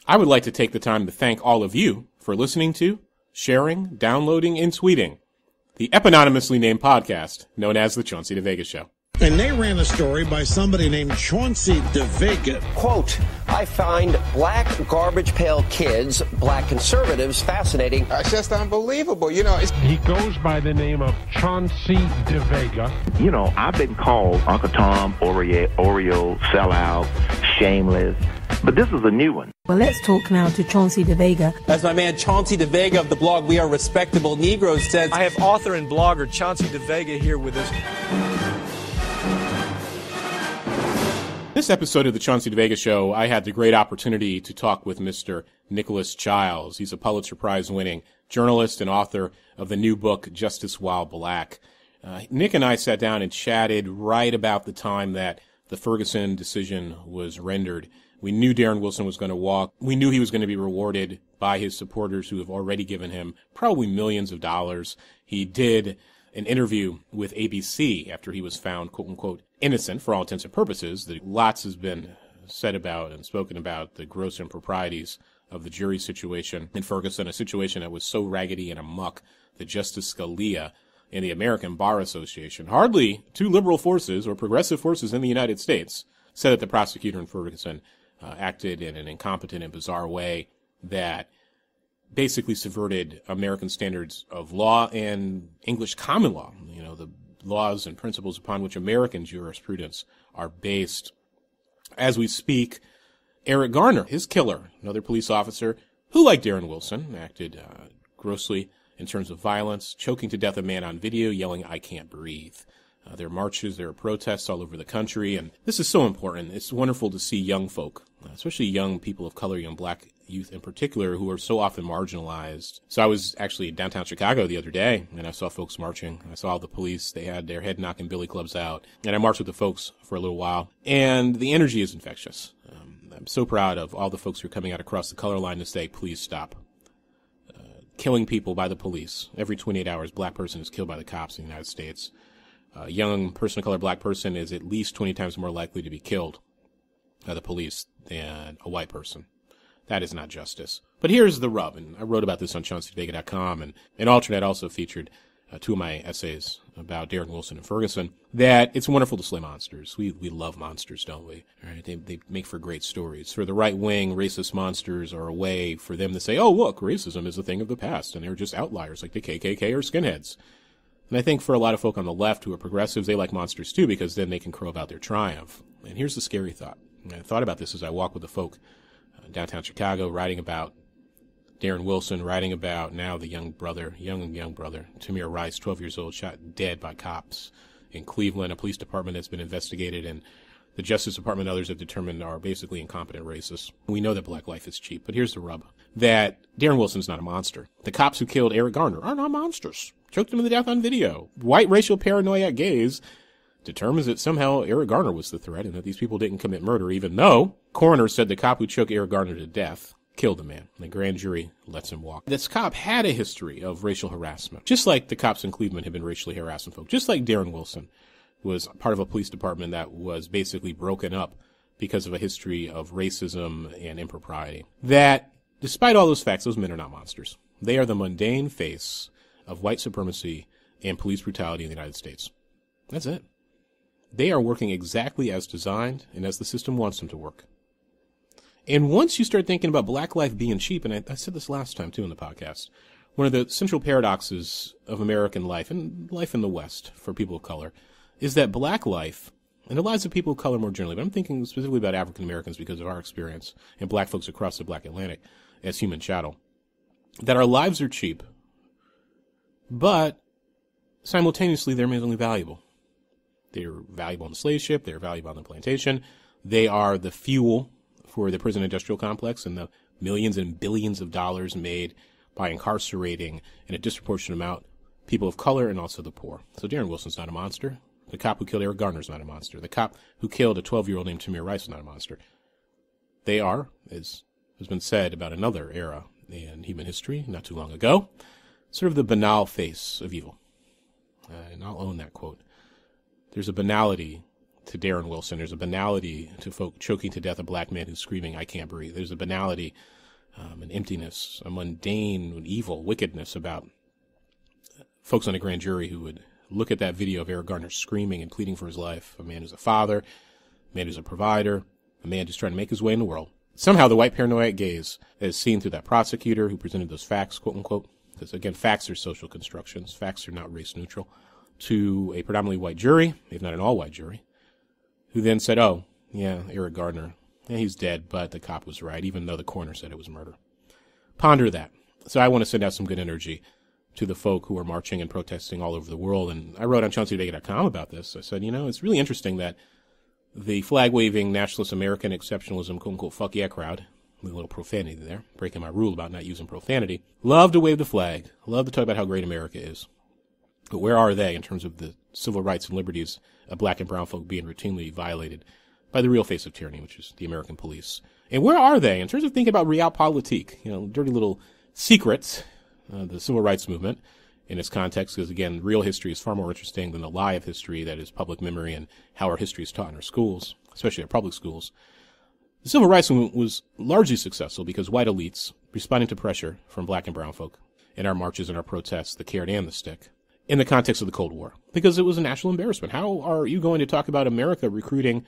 I would like to take the time to thank all of you for listening to, sharing, downloading, and tweeting the eponymously named podcast known as The Chauncey DeVega Show. And they ran a story by somebody named Chauncey DeVega. Quote, I find black garbage pail kids, black conservatives, fascinating. It's just unbelievable. You know, he goes by the name of Chauncey DeVega. You know, I've been called Uncle Tom, Oreo, sellout, shameless. But this is a new one. Well, let's talk now to Chauncey DeVega. As my man Chauncey DeVega of the blog We Are Respectable Negroes says, I have author and blogger Chauncey DeVega here with us. This episode of the Chauncey DeVega Show, I had the great opportunity to talk with Mr. Nicholas Chiles. He's a Pulitzer Prize-winning journalist and author of the new book, Justice While Black. Nick and I sat down and chatted right about the time that the Ferguson decision was rendered. We knew Darren Wilson was going to walk. We knew he was going to be rewarded by his supporters who have already given him probably millions of dollars. He did an interview with ABC after he was found, quote unquote, innocent for all intents and purposes. Lots has been said about and spoken about the gross improprieties of the jury situation in Ferguson, a situation that was so raggedy and amok that Justice Scalia and the American Bar Association, hardly two liberal forces or progressive forces in the United States, said that the prosecutor in Ferguson acted in an incompetent and bizarre way that basically subverted American standards of law and English common law, you know, the laws and principles upon which American jurisprudence are based. As we speak, Eric Garner, his killer, another police officer who, like Darren Wilson, acted grossly in terms of violence, choking to death a man on video, yelling, "I can't breathe." There are marches, there are protests all over the country, and this is so important. It's wonderful to see young folk, especially young people of color, young black youth in particular, who are so often marginalized. So I was actually in downtown Chicago the other day, and I saw folks marching. I saw the police. They had their head-knocking billy clubs out, and I marched with the folks for a little while, and the energy is infectious. I'm so proud of all the folks who are coming out across the color line to say, please stop killing people by the police. Every 28 hours, a black person is killed by the cops in the United States. A young person of color, black person, is at least 20 times more likely to be killed by the police than a white person. That is not justice. But here's the rub, and I wrote about this on ChaunceyDeVega.com, and an alternate also featured two of my essays about Darren Wilson and Ferguson, that it's wonderful to slay monsters. We love monsters, don't we? All right, they make for great stories. For the right wing, racist monsters are a way for them to say, oh, look, racism is a thing of the past, and they're just outliers like the KKK or skinheads. And I think for a lot of folk on the left who are progressives, they like monsters too, because then they can crow about their triumph. And here's the scary thought. And I thought about this as I walk with the folk downtown Chicago, writing about Darren Wilson, writing about now the young brother, Tamir Rice, 12 years old, shot dead by cops in Cleveland, a police department that's been investigated, and the Justice Department and others have determined are basically incompetent racists. We know that black life is cheap, but here's the rub, that Darren Wilson's not a monster. The cops who killed Eric Garner are not monsters. Choked him to death on video. White racial paranoia gaze determines that somehow Eric Garner was the threat and that these people didn't commit murder, even though coroner said the cop who choked Eric Garner to death killed the man. The grand jury lets him walk. This cop had a history of racial harassment, just like the cops in Cleveland had been racially harassing folk, just like Darren Wilson was part of a police department that was basically broken up because of a history of racism and impropriety. That, despite all those facts, those men are not monsters. They are the mundane face of white supremacy and police brutality in the United States. That's it. They are working exactly as designed and as the system wants them to work. And once you start thinking about black life being cheap, and I said this last time too in the podcast, one of the central paradoxes of American life and life in the West for people of color is that black life, and the lives of people of color more generally, but I'm thinking specifically about African Americans because of our experience, and black folks across the black Atlantic as human chattel, that our lives are cheap, but simultaneously they're amazingly valuable. They're valuable on the slave ship, they're valuable on the plantation, they are the fuel for the prison industrial complex and the millions and billions of dollars made by incarcerating in a disproportionate amount people of color and also the poor. So Darren Wilson's not a monster. The cop who killed Eric Garner's not a monster. The cop who killed a 12-year-old named Tamir Rice is not a monster. They are, as has been said about another era in human history not too long ago, sort of the banal face of evil. And I'll own that quote. There's a banality to Darren Wilson. There's a banality to folk choking to death a black man who's screaming, "I can't breathe." There's a banality, an emptiness, a mundane, an evil wickedness about folks on a grand jury who would look at that video of Eric Garner screaming and pleading for his life. A man who's a father, a man who's a provider, a man just trying to make his way in the world. Somehow the white paranoid gaze is seen through that prosecutor who presented those facts, quote unquote, because again, facts are social constructions. Facts are not race neutral, to a predominantly white jury, if not an all-white jury, who then said, oh, yeah, Eric Garner, yeah, he's dead, but the cop was right, even though the coroner said it was murder. Ponder that. So I want to send out some good energy to the folk who are marching and protesting all over the world. And I wrote on ChaunceyDeVega.com about this. I said, it's really interesting that the flag-waving nationalist American exceptionalism, quote-unquote, fuck yeah crowd, with a little profanity there, breaking my rule about not using profanity, love to wave the flag, love to talk about how great America is. But where are they in terms of the civil rights and liberties of black and brown folk being routinely violated by the real face of tyranny, which is the American police? And where are they in terms of thinking about realpolitik, dirty little secrets, the civil rights movement in its context? Because, again, real history is far more interesting than the lie of history that is public memory and how our history is taught in our schools, especially our public schools. The civil rights movement was largely successful because white elites, responding to pressure from black and brown folk in our marches and our protests, the carrot and the stick, in the context of the Cold War, because it was a national embarrassment. How are you going to talk about America recruiting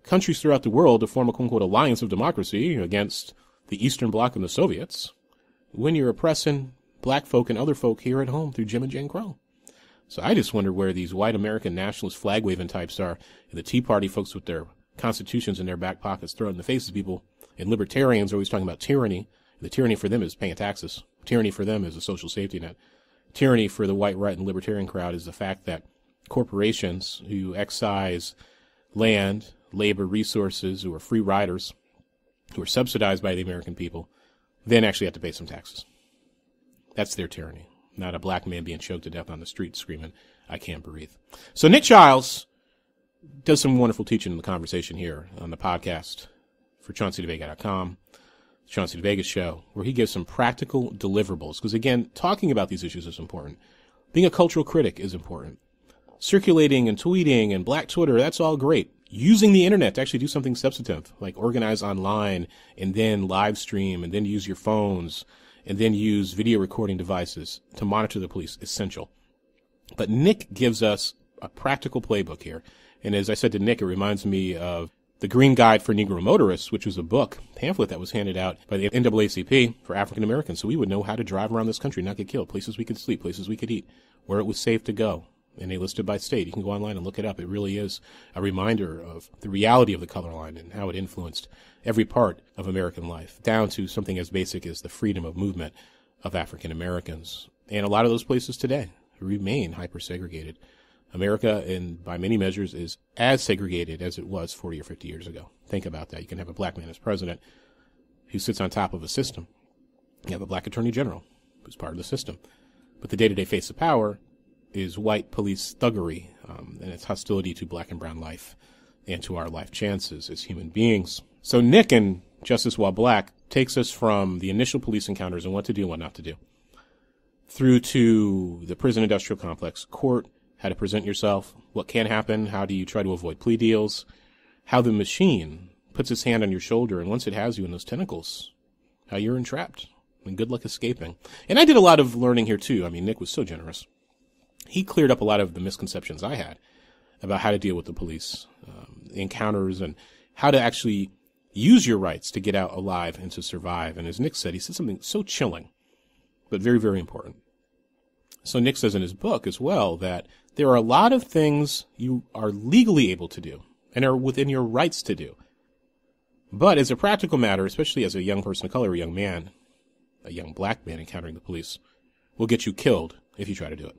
countries throughout the world to form a quote-unquote alliance of democracy against the Eastern Bloc and the Soviets when you're oppressing black folk and other folk here at home through Jim and Jane Crow? So I just wonder where these white American nationalist flag-waving types are, and the Tea Party folks with their constitutions in their back pockets thrown in the face of people, and libertarians are always talking about tyranny. The tyranny for them is paying taxes. Tyranny for them is a social safety net. Tyranny for the white right and libertarian crowd is the fact that corporations who excise land, labor, resources, who are free riders, who are subsidized by the American people, then actually have to pay some taxes. That's their tyranny, not a black man being choked to death on the street screaming, "I can't breathe." So Nick Chiles does some wonderful teaching in the conversation here on the podcast for ChaunceyDeVega.com. Chauncey DeVega Show, where he gives some practical deliverables. Because, again, talking about these issues is important. Being a cultural critic is important. Circulating and tweeting and Black Twitter, that's all great. Using the internet to actually do something substantive, like organize online and then live stream and then use your phones and then use video recording devices to monitor the police, essential. But Nick gives us a practical playbook here. And as I said to Nick, it reminds me of The Green Guide for Negro Motorists, which was a pamphlet that was handed out by the NAACP for African Americans, so we would know how to drive around this country, not get killed, places we could sleep, places we could eat, where it was safe to go. And they listed by state. You can go online and look it up. It really is a reminder of the reality of the color line and how it influenced every part of American life, down to something as basic as the freedom of movement of African Americans. And a lot of those places today remain hyper-segregated. America, and by many measures, is as segregated as it was 40 or 50 years ago. Think about that. You can have a black man as president who sits on top of a system. You have a black attorney general who's part of the system. But the day-to-day face of power is white police thuggery, and its hostility to black and brown life and to our life chances as human beings. So Nick in Justice While Black takes us from the initial police encounters and what to do and what not to do, through to the prison industrial complex, court, how to present yourself, what can happen, how do you try to avoid plea deals, how the machine puts its hand on your shoulder, and once it has you in those tentacles, how you're entrapped, and good luck escaping. And I did a lot of learning here, too. I mean, Nick was so generous. He cleared up a lot of the misconceptions I had about how to deal with the police encounters and how to actually use your rights to get out alive and to survive. And as Nick said, he said something so chilling, but very, very important. So Nick says in his book as well that there are a lot of things you are legally able to do and are within your rights to do. But as a practical matter, especially as a young person of color, a young man, a young black man encountering the police, will get you killed if you try to do it.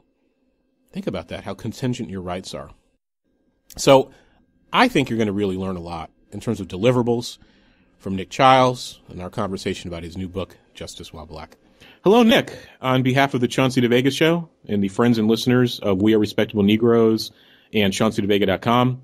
Think about that, how contingent your rights are. So I think you're going to really learn a lot in terms of deliverables from Nick Chiles in our conversation about his new book, Justice While Black. Hello, Nick. On behalf of the Chauncey DeVega Show and the friends and listeners of We Are Respectable Negroes and ChaunceyDeVega.com,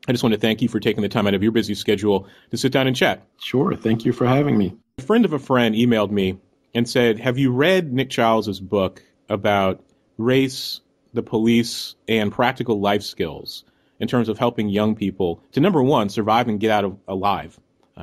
I just want to thank you for taking the time out of your busy schedule to sit down and chat. Sure. Thank you for having me. A friend of a friend emailed me and said, have you read Nick Chiles' book about race, the police, and practical life skills in terms of helping young people to, number one, survive and get out alive,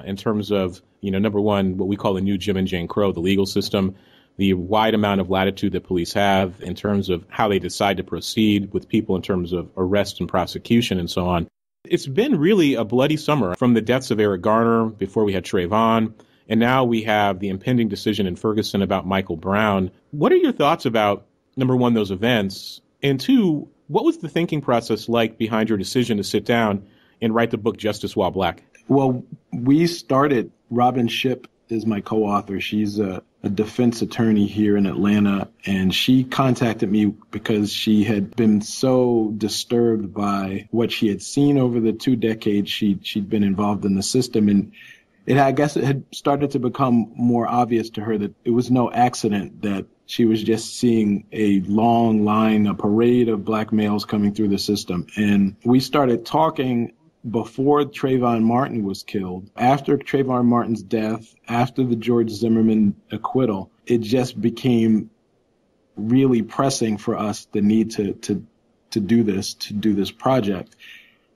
in terms of, number one, what we call the new Jim and Jane Crow, the legal system, the wide amount of latitude that police have in terms of how they decide to proceed with people in terms of arrest and prosecution and so on. It's been really a bloody summer, from the deaths of Eric Garner, before we had Trayvon, and now we have the impending decision in Ferguson about Michael Brown. What are your thoughts about, number one, those events, and two, what was the thinking process like behind your decision to sit down and write the book Justice While Black? Well, we started, Robbin Schipp is my co-author. She's a defense attorney here in Atlanta, and she contacted me because she had been so disturbed by what she had seen over the 2 decades she'd been involved in the system. And I guess it had started to become more obvious to her that it was no accident that she was just seeing a long line, a parade of black males coming through the system. And we started talking before Trayvon Martin was killed. After Trayvon Martin's death, after the George Zimmerman acquittal, it just became really pressing for us, the need to do this project.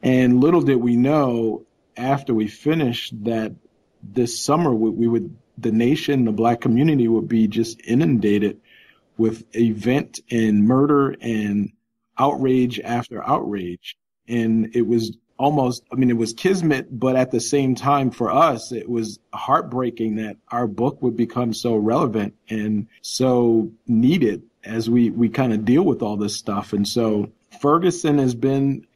And little did we know, after we finished, that this summer the nation, the black community would be just inundated with event and murder and outrage after outrage. And it was it was kismet, but at the same time for us, it was heartbreaking that our book would become so relevant and so needed as we kind of deal with all this stuff. And so Ferguson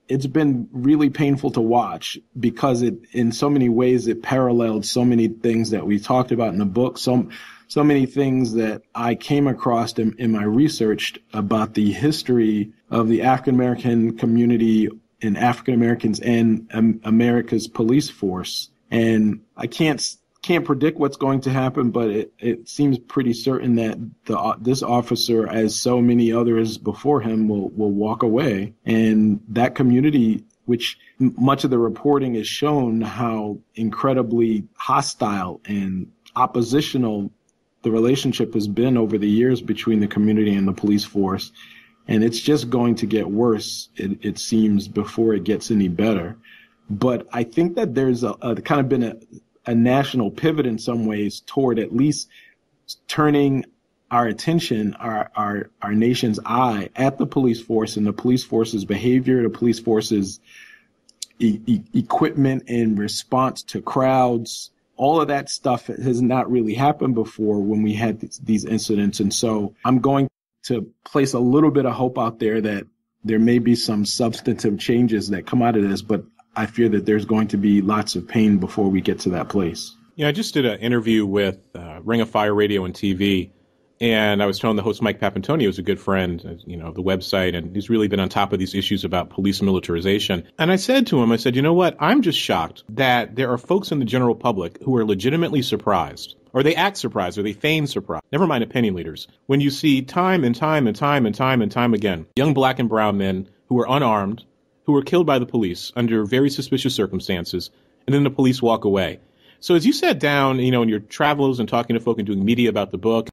it's been really painful to watch because in so many ways it paralleled so many things that we talked about in the book, so many things that I came across in my research about the history of the African American community and African Americans and America's police force. And I can't predict what's going to happen, but it seems pretty certain that this officer, as so many others before him, will walk away. And that community, which much of the reporting has shown how incredibly hostile and oppositional the relationship has been over the years between the community and the police force. And it's just going to get worse, it seems, before it gets any better. But I think that there's a kind of been a national pivot in some ways toward at least turning our attention, our nation's eye at the police force and the police force's behavior, the police force's equipment and response to crowds. All of that stuff has not really happened before when we had these incidents. And so I'm going to place a little bit of hope out there that there may be some substantive changes that come out of this, but I fear that there's going to be lots of pain before we get to that place. Yeah, I just did an interview with Ring of Fire Radio and TV, and I was telling the host, Mike Papantonio, is a good friend, of the website, and he's really been on top of these issues about police militarization. And I said to him, you know what, I'm just shocked that there are folks in the general public who are legitimately surprised, or they act surprised, or they feign surprise, never mind opinion leaders, when you see time and time and time and time and time again, young black and brown men who are unarmed, who were killed by the police under very suspicious circumstances, and then the police walk away. So as you sat down, in your travels and talking to folk and doing media about the book,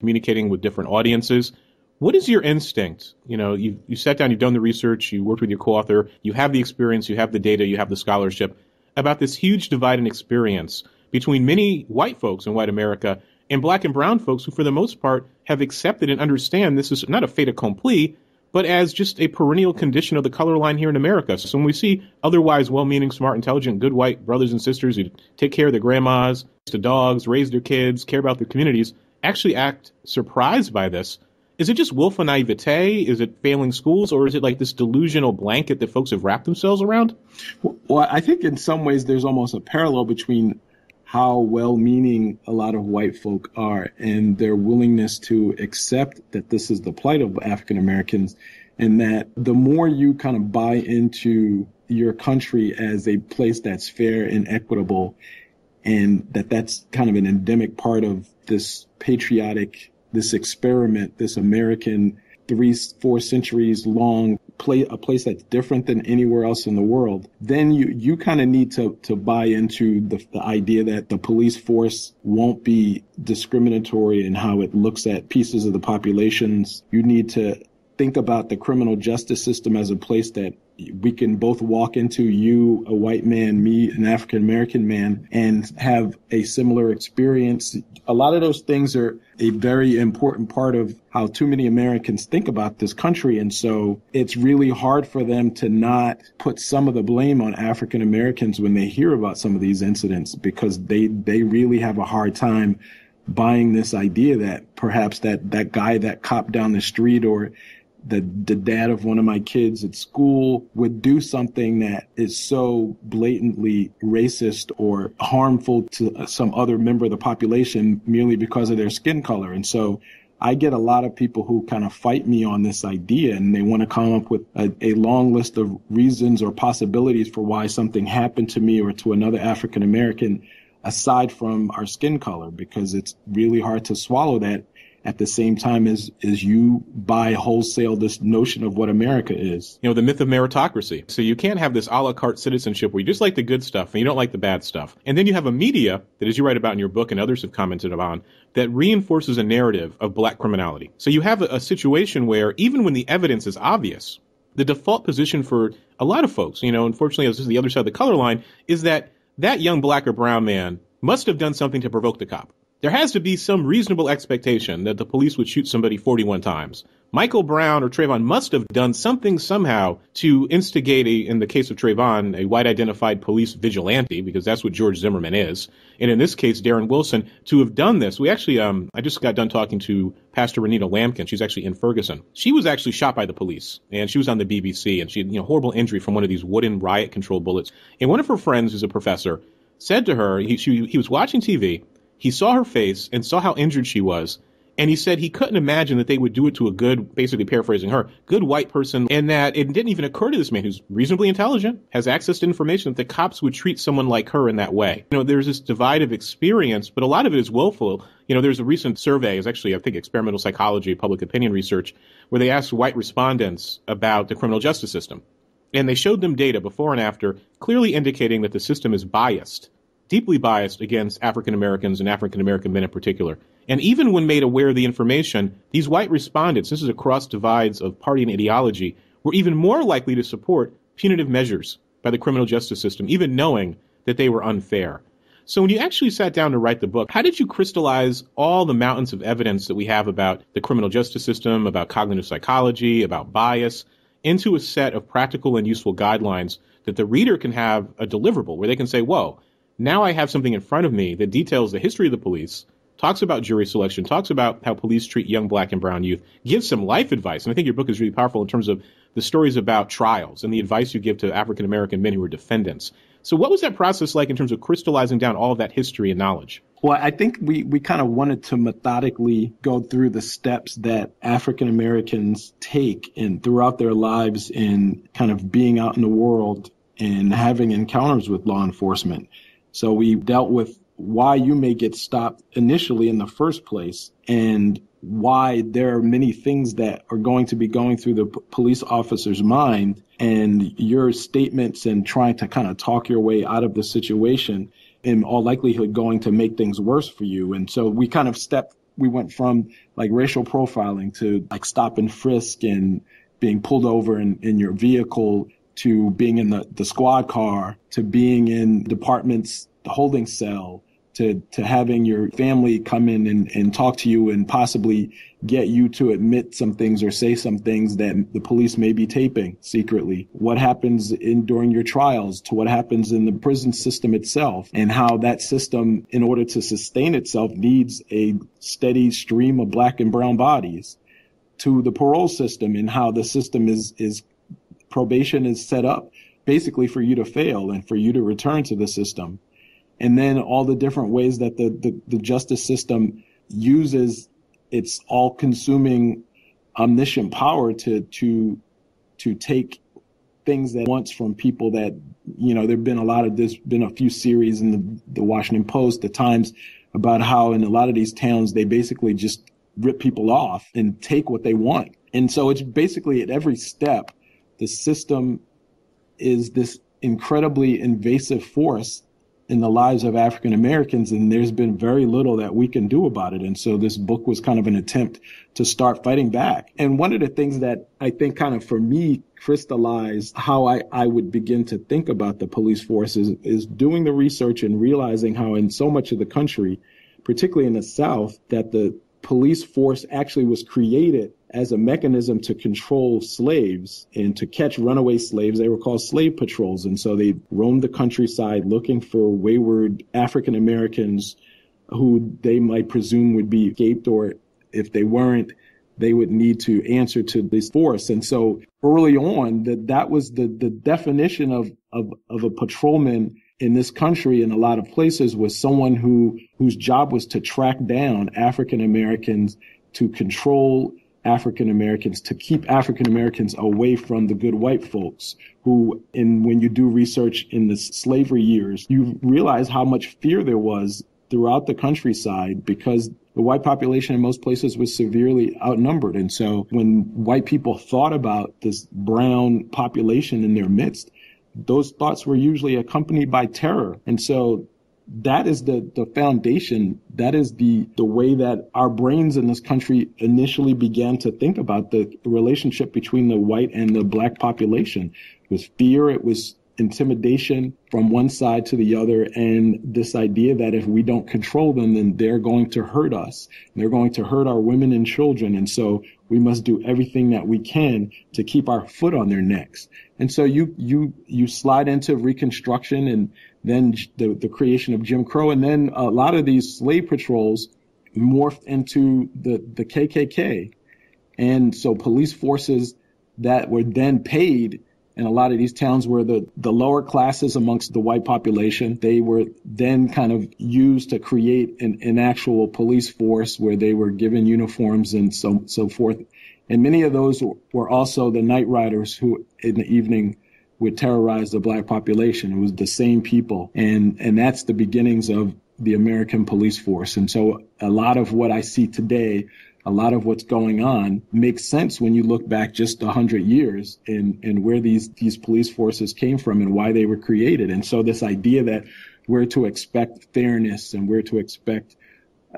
communicating with different audiences, what is your instinct? You sat down, you've done the research, you worked with your co-author, you have the experience, you have the data, you have the scholarship about this huge divide and experience between many white folks in white America and black and brown folks who, for the most part, have accepted and understand this is not a fait accompli, but as just a perennial condition of the color line here in America. So when we see otherwise well-meaning, smart, intelligent, good white brothers and sisters who take care of their grandmas, to dogs, raise their kids, care about their communities, actually act surprised by this, is it just willful naivete? Is it failing schools? Or is it like this delusional blanket that folks have wrapped themselves around? Well, I think in some ways there's almost a parallel between how well-meaning a lot of white folk are and their willingness to accept that this is the plight of African Americans, and that the more you kind of buy into your country as a place that's fair and equitable, and that's kind of an endemic part of this patriotic, this experiment, this American 3-4 centuries long a place that's different than anywhere else in the world, then you kind of need to buy into the idea that the police force won't be discriminatory in how it looks at pieces of the populations. You need to think about the criminal justice system as a place that we can both walk into, you, a white man, me, an African-American man, and have a similar experience. A lot of those things are a very important part of how too many Americans think about this country. And so it's really hard for them to not put some of the blame on African-Americans when they hear about some of these incidents, because they really have a hard time buying this idea that perhaps that guy, that cop down the street, or the dad of one of my kids at school would do something that is so blatantly racist or harmful to some other member of the population merely because of their skin color. And so I get a lot of people who kind of fight me on this idea, and they want to come up with a long list of reasons or possibilities for why something happened to me or to another African American aside from our skin color, because it's really hard to swallow that at the same time as you buy wholesale this notion of what America is. You know, the myth of meritocracy. So you can't have this a la carte citizenship where you just like the good stuff and you don't like the bad stuff. And then you have a media that, as you write about in your book and others have commented on, that reinforces a narrative of black criminality. So you have a situation where even when the evidence is obvious, the default position for a lot of folks, you know, unfortunately, this is the other side of the color line, is that young black or brown man must have done something to provoke the cop. There has to be some reasonable expectation that the police would shoot somebody 41 times. Michael Brown or Trayvon must have done something somehow to instigate, in the case of Trayvon, a white identified police vigilante, because that's what George Zimmerman is. And in this case, Darren Wilson, to have done this. We actually, I just got done talking to Pastor Renita Lampkin. She's actually in Ferguson. She was actually shot by the police, and she was on the BBC, and she had, horrible injury from one of these wooden riot control bullets. And one of her friends, who's a professor, said to her, he was watching TV. He saw her face and saw how injured she was. And he said he couldn't imagine that they would do it to a good, basically paraphrasing her, good white person, and that it didn't even occur to this man who's reasonably intelligent, has access to information, that the cops would treat someone like her in that way. There's this divide of experience, but a lot of it is willful. There's a recent survey, it's actually, I think, experimental psychology, public opinion research, where they asked white respondents about the criminal justice system. And they showed them data before and after, clearly indicating that the system is biased, deeply biased against African Americans and African American men in particular. And even when made aware of the information, these white respondents, this is across divides of party and ideology, were even more likely to support punitive measures by the criminal justice system, even knowing that they were unfair. So when you actually sat down to write the book, how did you crystallize all the mountains of evidence that we have about the criminal justice system, about cognitive psychology, about bias, into a set of practical and useful guidelines that the reader can have a deliverable where they can say, whoa, now I have something in front of me that details the history of the police, talks about jury selection, talks about how police treat young black and brown youth, gives some life advice. And I think your book is really powerful in terms of the stories about trials and the advice you give to African-American men who are defendants. So what was that process like in terms of crystallizing down all of that history and knowledge? Well, I think we kind of wanted to methodically go through the steps that African-Americans take and throughout their lives in kind of being out in the world and having encounters with law enforcement. So we dealt with why you may get stopped initially in the first place and why there are many things that are going to be going through the police officer's mind, and your statements and trying to kind of talk your way out of the situation in all likelihood going to make things worse for you. And so we kind of we went from like racial profiling to like stop and frisk and being pulled over in your vehicle, to being in the squad car, to being in department's holding cell, to having your family come in and talk to you and possibly get you to admit some things or say some things that the police may be taping secretly. What happens during your trials, to what happens in the prison system itself, and how that system, in order to sustain itself, needs a steady stream of black and brown bodies, to the parole system and how the system is probation is set up basically for you to fail and for you to return to the system. And then all the different ways that the justice system uses its all-consuming omniscient power to take things that wants from people that, there've been a few series in the Washington Post, the Times, about how in a lot of these towns, they basically just rip people off and take what they want. And so it's basically at every step, the system is this incredibly invasive force in the lives of African Americans, and there's been very little that we can do about it. And so this book was kind of an attempt to start fighting back. And one of the things that I think kind of for me crystallized how I would begin to think about the police force is doing the research and realizing how in so much of the country, particularly in the South, that the police force actually was created as a mechanism to control slaves and to catch runaway slaves. They were called slave patrols. And so they roamed the countryside looking for wayward African Americans who they might presume would be escaped, or if they weren't, they would need to answer to this force. And so early on, that was the definition of a patrolman in this country in a lot of places was someone whose job was to track down African Americans, to control African Americans, to keep African Americans away from the good white folks who, when you do research in the slavery years, you realize how much fear there was throughout the countryside because the white population in most places was severely outnumbered. And so when white people thought about this brown population in their midst, those thoughts were usually accompanied by terror. And so that is the foundation. That is the way that our brains in this country initially began to think about the relationship between the white and the black population. It was fear. It was intimidation from one side to the other, and this idea that if we don't control them, then they're going to hurt us. They're going to hurt our women and children. And so we must do everything that we can to keep our foot on their necks. And so you slide into Reconstruction and then the creation of Jim Crow. And then a lot of these slave patrols morphed into the KKK. And so police forces that were then paid in a lot of these towns were the lower classes amongst the white population. They were then kind of used to create an actual police force where they were given uniforms and so forth. And many of those were also the night riders who in the evening would terrorize the black population. It was the same people. And that's the beginnings of the American police force. And so a lot of what I see today, a lot of what's going on makes sense when you look back just 100 years and where these police forces came from and why they were created. And so this idea that we're to expect fairness and we're to expect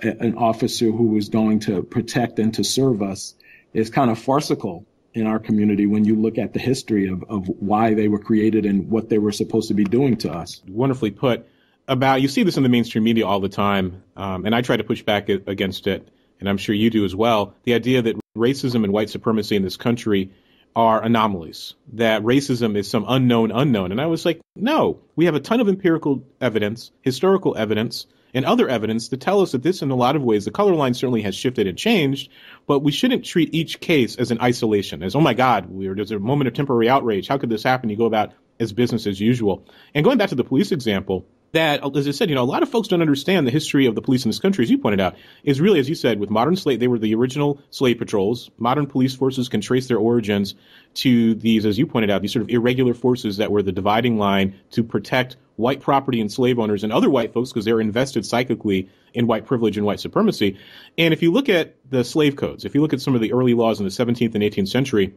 an officer who is going to protect and to serve us is kind of farcical in our community when you look at the history of why they were created and what they were supposed to be doing to us. Wonderfully put. You see this in the mainstream media all the time, and I try to push back against it, and I'm sure you do as well, the idea that racism and white supremacy in this country are anomalies, that racism is some unknown. And I was like, no, we have a ton of empirical evidence, historical evidence, and other evidence to tell us that this, in a lot of ways, the color line certainly has shifted and changed, but we shouldn't treat each case as an isolation, as, oh my God, there's a moment of temporary outrage. How could this happen? You go about as business as usual. And going back to the police example, that, as I said, a lot of folks don't understand the history of the police in this country, as you pointed out, is really, as you said, with modern slave, they were the original slave patrols. Modern police forces can trace their origins to these, as you pointed out, these sort of irregular forces that were the dividing line to protect white property and slave owners and other white folks because they're invested psychically in white privilege and white supremacy. And if you look at the slave codes, if you look at some of the early laws in the 17th and 18th century,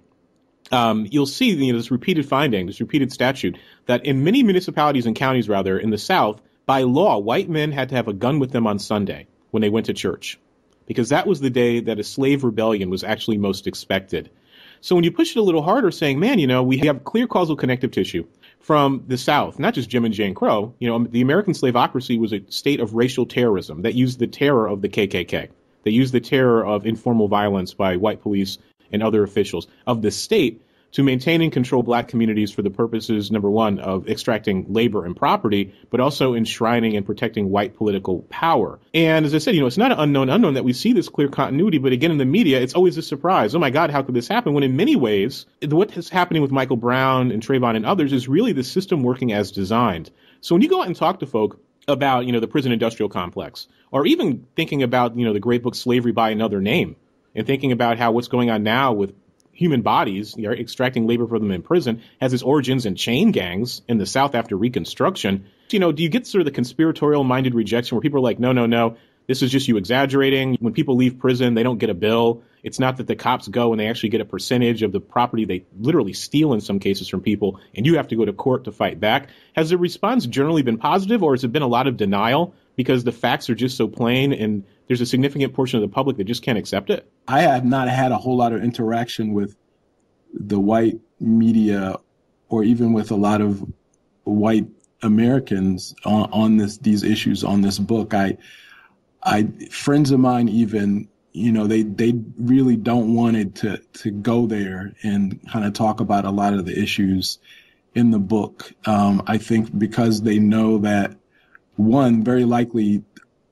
you'll see this repeated finding, this repeated statute, that in many municipalities and counties, rather, in the South, by law, white men had to have a gun with them on Sunday when they went to church, because that was the day that a slave rebellion was actually most expected. So when you push it a little harder, saying, man, we have clear causal connective tissue from the South, not just Jim and Jane Crow. The American slaveocracy was a state of racial terrorism that used the terror of the KKK. They used the terror of informal violence by white police and other officials of the state to maintain and control black communities for the purposes, number one, of extracting labor and property, but also enshrining and protecting white political power. And as I said, it's not an unknown that we see this clear continuity, but again, in the media, it's always a surprise. Oh my God, how could this happen? When in many ways, what is happening with Michael Brown and Trayvon and others is really the system working as designed. So when you go out and talk to folk about, the prison industrial complex, or even thinking about, the great book Slavery by Another Name, and thinking about how what's going on now with human bodies, extracting labor from them in prison, has its origins in chain gangs in the South after Reconstruction. Do you get sort of the conspiratorial-minded rejection where people are like, no, this is just you exaggerating. When people leave prison, they don't get a bill. It's not that the cops go and they actually get a percentage of the property they literally steal in some cases from people, and you have to go to court to fight back. Has the response generally been positive, or has it been a lot of denial because the facts are just so plain and there's a significant portion of the public that just can't accept it? I have not had a whole lot of interaction with the white media or even with a lot of white Americans on these issues on this book. Friends of mine even, they really don't want it to go there and kind of talk about a lot of the issues in the book. I think because they know that, one, very likely,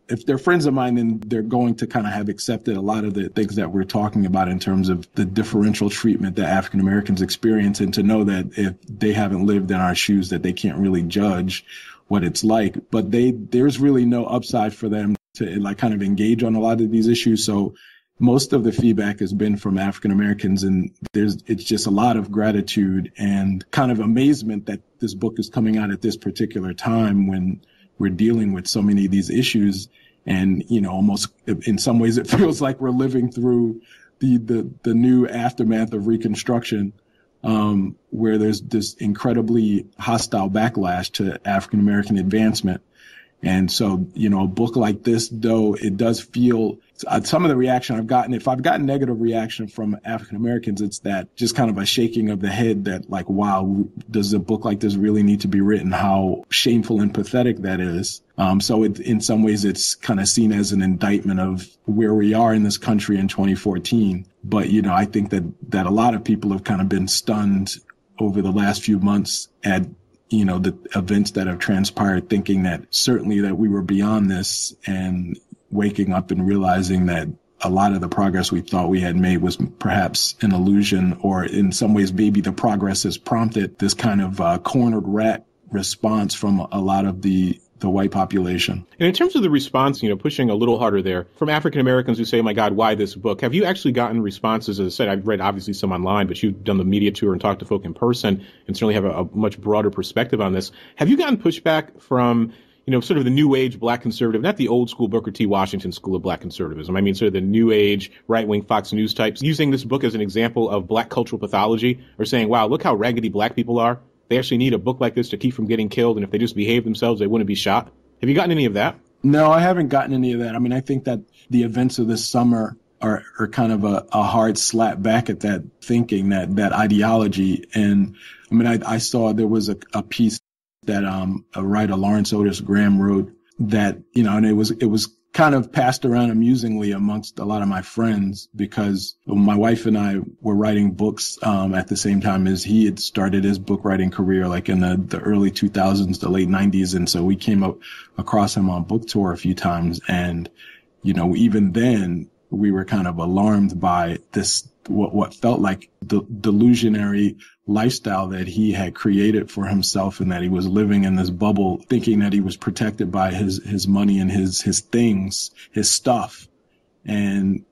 if they're friends of mine, then they're going to kind of have accepted a lot of the things that we're talking about in terms of the differential treatment that African Americans experience, and to know that if they haven't lived in our shoes, that they can't really judge what it's like. But there's really no upside for them to kind of engage on a lot of these issues. So most of the feedback has been from African Americans, and it's just a lot of gratitude and kind of amazement that this book is coming out at this particular time when we're dealing with so many of these issues. And, almost in some ways it feels like we're living through the new aftermath of Reconstruction, where there's this incredibly hostile backlash to African American advancement. And so, a book like this, though, it does feel some of the reaction I've gotten, if I've gotten negative reaction from African Americans, it's that just kind of a shaking of the head that like, wow, does a book like this really need to be written? How shameful and pathetic that is. So in some ways, it's kind of seen as an indictment of where we are in this country in 2014. But, I think that a lot of people have kind of been stunned over the last few months at the events that have transpired, thinking that certainly that we were beyond this, and waking up and realizing that a lot of the progress we thought we had made was perhaps an illusion, or in some ways, maybe the progress has prompted this kind of cornered rat response from a lot of the white population. And in terms of the response, pushing a little harder there, from African Americans who say, oh my God, why this book? Have you actually gotten responses? As I said, I've read obviously some online, but you've done the media tour and talked to folk in person and certainly have a much broader perspective on this. Have you gotten pushback from, sort of the new age black conservative, not the old school Booker T. Washington school of black conservatism? I mean, sort of the new age right-wing Fox News types, using this book as an example of black cultural pathology, or saying, wow, look how raggedy black people are. They actually need a book like this to keep from getting killed, and if they just behave themselves, they wouldn't be shot. Have you gotten any of that? No, I haven't gotten any of that. I mean, I think that the events of this summer are kind of a hard slap back at that thinking, that ideology. And I mean, I saw there was a piece that a writer, Lawrence Otis Graham, wrote that, and it was kind of passed around amusingly amongst a lot of my friends, because my wife and I were writing books at the same time as he had started his book writing career, like in the early 2000s, the late 90s. And so we came across him on book tour a few times. And, even then we were kind of alarmed by this, what felt like the delusionary lifestyle that he had created for himself, and that he was living in this bubble, thinking that he was protected by his money and his things, his stuff. And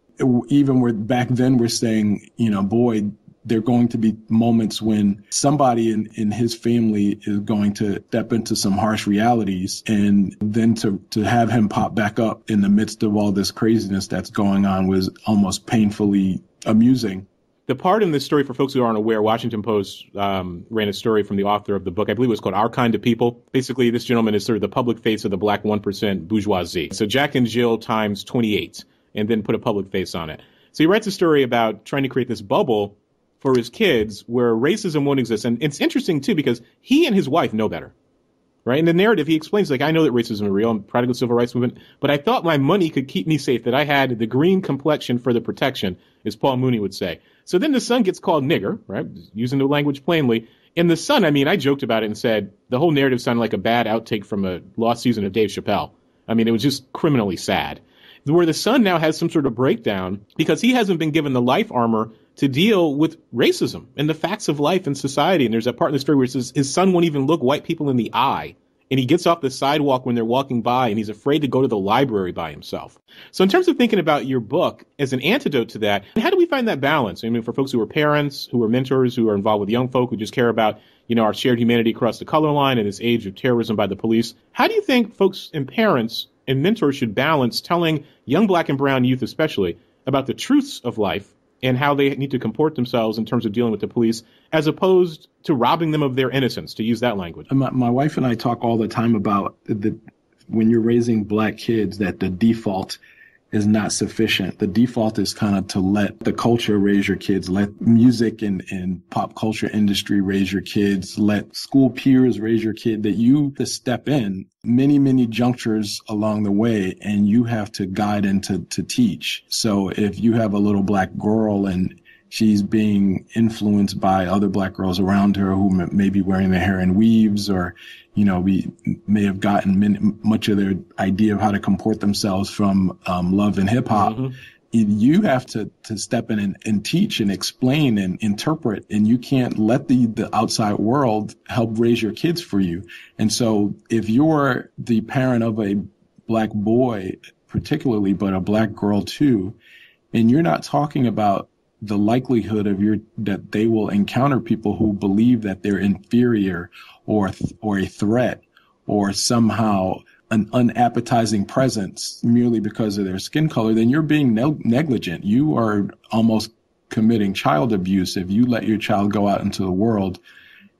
even back then we're saying, boy, there are going to be moments when somebody in his family is going to step into some harsh realities, and then to have him pop back up in the midst of all this craziness that's going on was almost painfully amusing. The part in this story, for folks who aren't aware, Washington Post ran a story from the author of the book. I believe it was called Our Kind of People. Basically, this gentleman is sort of the public face of the black 1% bourgeoisie. So Jack and Jill times 28, and then put a public face on it. So he writes a story about trying to create this bubble for his kids where racism won't exist. And it's interesting, too, because he and his wife know better. Right? In the narrative, he explains, I know that racism is real. I'm proud of the civil rights movement, but I thought my money could keep me safe, that I had the green complexion for the protection, as Paul Mooney would say. So then the son gets called nigger, right? Using the language plainly. And the son, I joked about it and said the whole narrative sounded like a bad outtake from a lost season of Dave Chappelle. It was just criminally sad. Where the son now has some sort of breakdown because he hasn't been given the life armor to deal with racism and the facts of life and society. And there's that part in the story where it says his son won't even look white people in the eye. And he gets off the sidewalk when they're walking by, and he's afraid to go to the library by himself. So in terms of thinking about your book as an antidote to that, how do we find that balance? For folks who are parents, who are mentors, who are involved with young folk, who just care about, our shared humanity across the color line in this age of terrorism by the police, how do you think folks and parents and mentors should balance telling young black and brown youth especially about the truths of life and how they need to comport themselves in terms of dealing with the police, as opposed to robbing them of their innocence, to use that language. My wife and I talk all the time about when you're raising black kids, that the default is not sufficient. The default is kind of to let the culture raise your kids, let music and pop culture industry raise your kids, let school peers raise your kid, that you to step in many junctures along the way, and you have to guide and to teach. So if you have a little black girl and she's being influenced by other black girls around her who may be wearing their hair in weaves, or, we may have gotten much of their idea of how to comport themselves from love and hip hop. Mm-hmm. You have to step in and teach and explain and interpret, and you can't let the outside world help raise your kids for you. And so if you're the parent of a black boy, particularly, but a black girl too, and you're not talking about the likelihood of that they will encounter people who believe that they're inferior or a threat or somehow an unappetizing presence merely because of their skin color, then you're being negligent. You are almost committing child abuse if you let your child go out into the world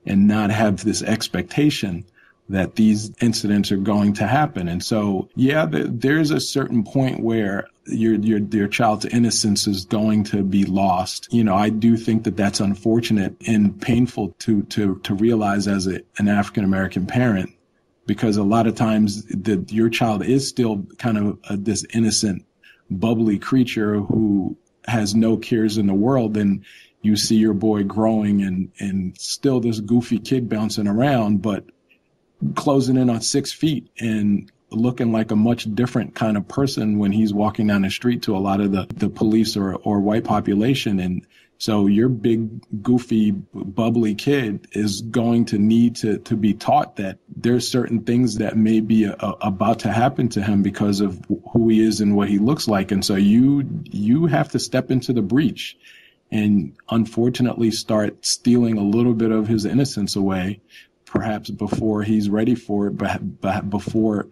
and not have this expectation that these incidents are going to happen. And so, there's a certain point where your child's innocence is going to be lost. I do think that that's unfortunate and painful to realize as an African American parent, because a lot of times your child is still kind of this innocent, bubbly creature who has no cares in the world. And you see your boy growing and still this goofy kid bouncing around, but closing in on 6 feet and looking like a much different kind of person when he's walking down the street to a lot of the police or white population. And so your big, goofy, bubbly kid is going to need to be taught that there's certain things that may be about to happen to him because of who he is and what he looks like. And so you have to step into the breach and unfortunately start stealing a little bit of his innocence away, perhaps before he's ready for it, but before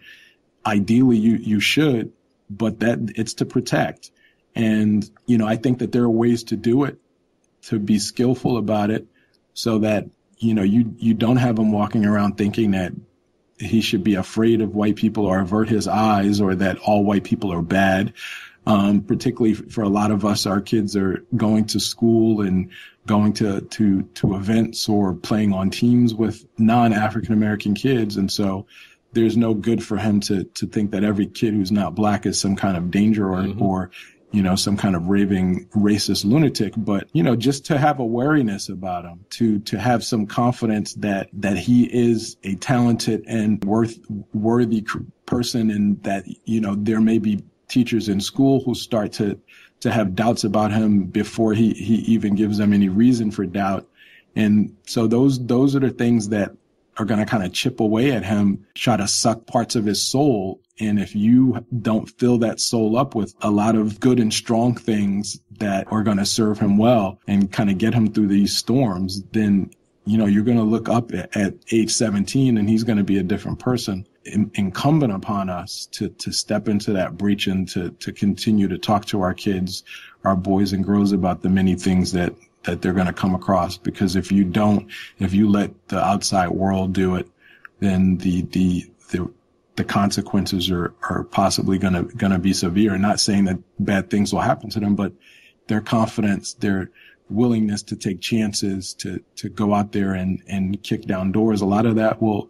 ideally you should, but that it's to protect. And, I think that there are ways to do it, to be skillful about it, so that, you don't have him walking around thinking that he should be afraid of white people or avert his eyes, or that all white people are bad. Particularly for a lot of us, our kids are going to school and going to events or playing on teams with non-African American kids. And so there's no good for him to think that every kid who's not black is some kind of danger or some kind of raving racist lunatic, but, just to have a wariness about him, to have some confidence that he is a talented and worthy person, and that, there may be teachers in school who start to have doubts about him before he even gives them any reason for doubt. And so those are the things that are going to kind of chip away at him, try to suck parts of his soul. And if you don't fill that soul up with a lot of good and strong things that are going to serve him well and kind of get him through these storms, then, you're going to look up at age 17 and he's going to be a different person. Incumbent upon us to step into that breach and to continue to talk to our kids, our boys and girls, about the many things that they're going to come across. Because if you let the outside world do it, then the consequences are possibly going to be severe. Not saying that bad things will happen to them, but their confidence, their willingness to take chances, to go out there and kick down doors, a lot of that will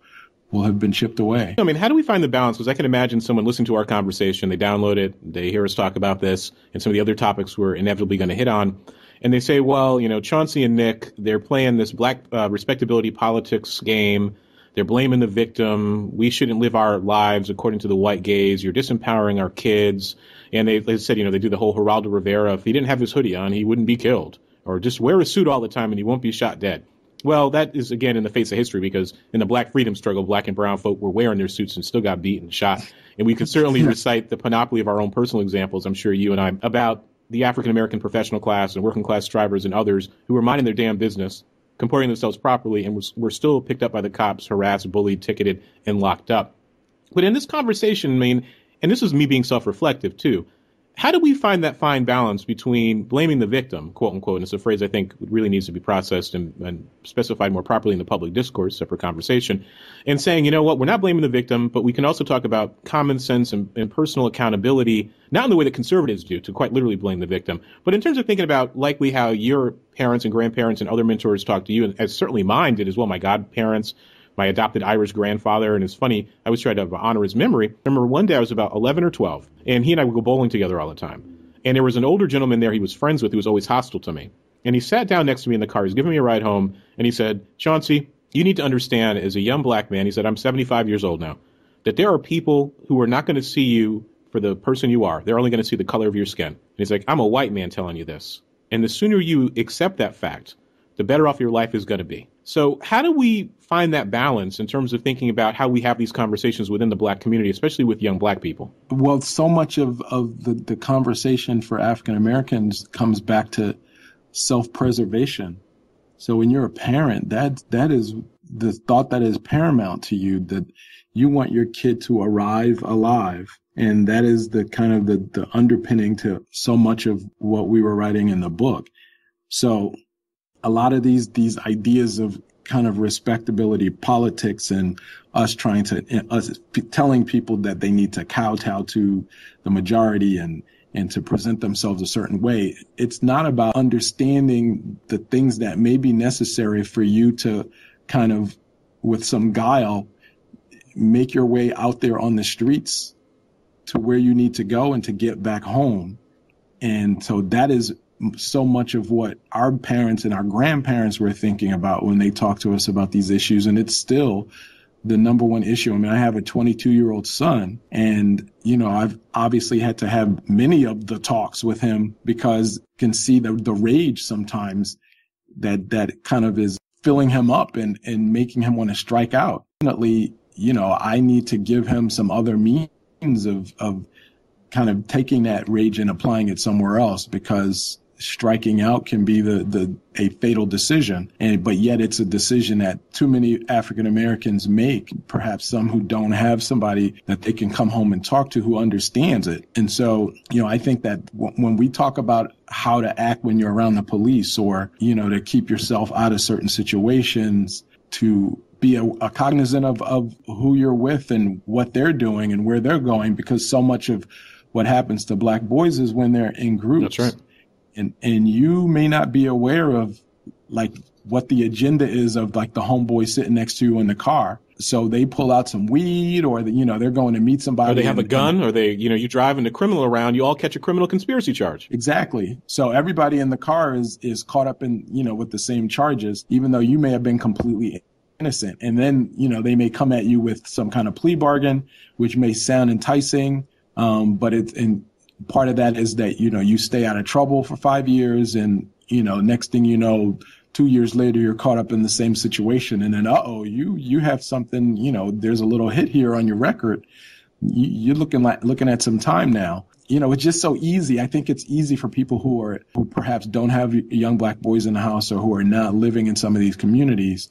have been chipped away. I mean, how do we find the balance? Because I can imagine someone listening to our conversation, they download it, they hear us talk about this and some of the other topics we're inevitably going to hit on, and they say, well, Chauncey and Nick, they're playing this black respectability politics game. They're blaming the victim. We shouldn't live our lives according to the white gaze. You're disempowering our kids. And they said, they do the whole Geraldo Rivera. If he didn't have his hoodie on, he wouldn't be killed. Or just wear a suit all the time and he won't be shot dead. Well, that is, again, in the face of history, because in the black freedom struggle, black and brown folk were wearing their suits and still got beaten and shot. And we could certainly recite the panoply of our own personal examples, I'm sure you and I, about the African-American professional class and working class strivers and others who were minding their damn business, comporting themselves properly, and were still picked up by the cops, harassed, bullied, ticketed, and locked up. But in this conversation, I mean, and this is me being self-reflective too, how do we find that fine balance between blaming the victim, quote unquote, and it's a phrase I think really needs to be processed and specified more properly in the public discourse, separate conversation, and saying, you know what, we're not blaming the victim, but we can also talk about common sense and personal accountability, not in the way that conservatives do, to quite literally blame the victim, but in terms of thinking about likely how your parents and grandparents and other mentors talk to you, and as certainly mine did as well, my godparents, my adopted Irish grandfather. And it's funny, I always try to honor his memory. I remember one day I was about 11 or 12, and he and I would go bowling together all the time. And there was an older gentleman there he was friends with who was always hostile to me. And he sat down next to me in the car. He was giving me a ride home, and he said, Chauncey, you need to understand as a young black man, he said, I'm 75 years old now, that there are people who are not going to see you for the person you are. They're only going to see the color of your skin. And he's like, I'm a white man telling you this. And the sooner you accept that fact, the better off your life is going to be. So how do we find that balance in terms of thinking about how we have these conversations within the black community, especially with young black people? Well, so much of the conversation for African Americans comes back to self-preservation. So when you're a parent, that is the thought that is paramount to you, that you want your kid to arrive alive. And that is the kind of the underpinning to so much of what we were writing in the book. So a lot of these ideas of kind of respectability politics and us telling people that they need to kowtow to the majority and to present themselves a certain way. It's not about understanding the things that may be necessary for you to kind of, with some guile, make your way out there on the streets to where you need to go and to get back home. And so that is so much of what our parents and our grandparents were thinking about when they talked to us about these issues. And it's still the number one issue. I mean, I have a 22-year-old son, and, you know, I've obviously had to have many of the talks with him because I can see the rage sometimes that kind of is filling him up and making him want to strike out. Definitely, you know, I need to give him some other means of kind of taking that rage and applying it somewhere else, because striking out can be a fatal decision. But yet it's a decision that too many African Americans make, perhaps some who don't have somebody that they can come home and talk to who understands it. And so, you know, I think that when we talk about how to act when you're around the police, or, you know, to keep yourself out of certain situations, to be a cognizant of who you're with and what they're doing and where they're going, because so much of what happens to black boys is when they're in groups. That's right. And you may not be aware of like what the agenda is of like the homeboy sitting next to you in the car. So they pull out some weed, or you know, they're going to meet somebody. Or they have a gun, or they, you know, you driving a criminal around, you all catch a criminal conspiracy charge. Exactly. So everybody in the car is caught up in, you know, with the same charges, even though you may have been completely innocent. And then, you know, they may come at you with some kind of plea bargain, which may sound enticing. But part of that is that, you know, you stay out of trouble for 5 years, and, you know, next thing you know, 2 years later, you're caught up in the same situation. And then, you have something, you know, there's a little hit here on your record. You're looking at some time now. You know, it's just so easy. I think it's easy for people who perhaps don't have young black boys in the house, or who are not living in some of these communities.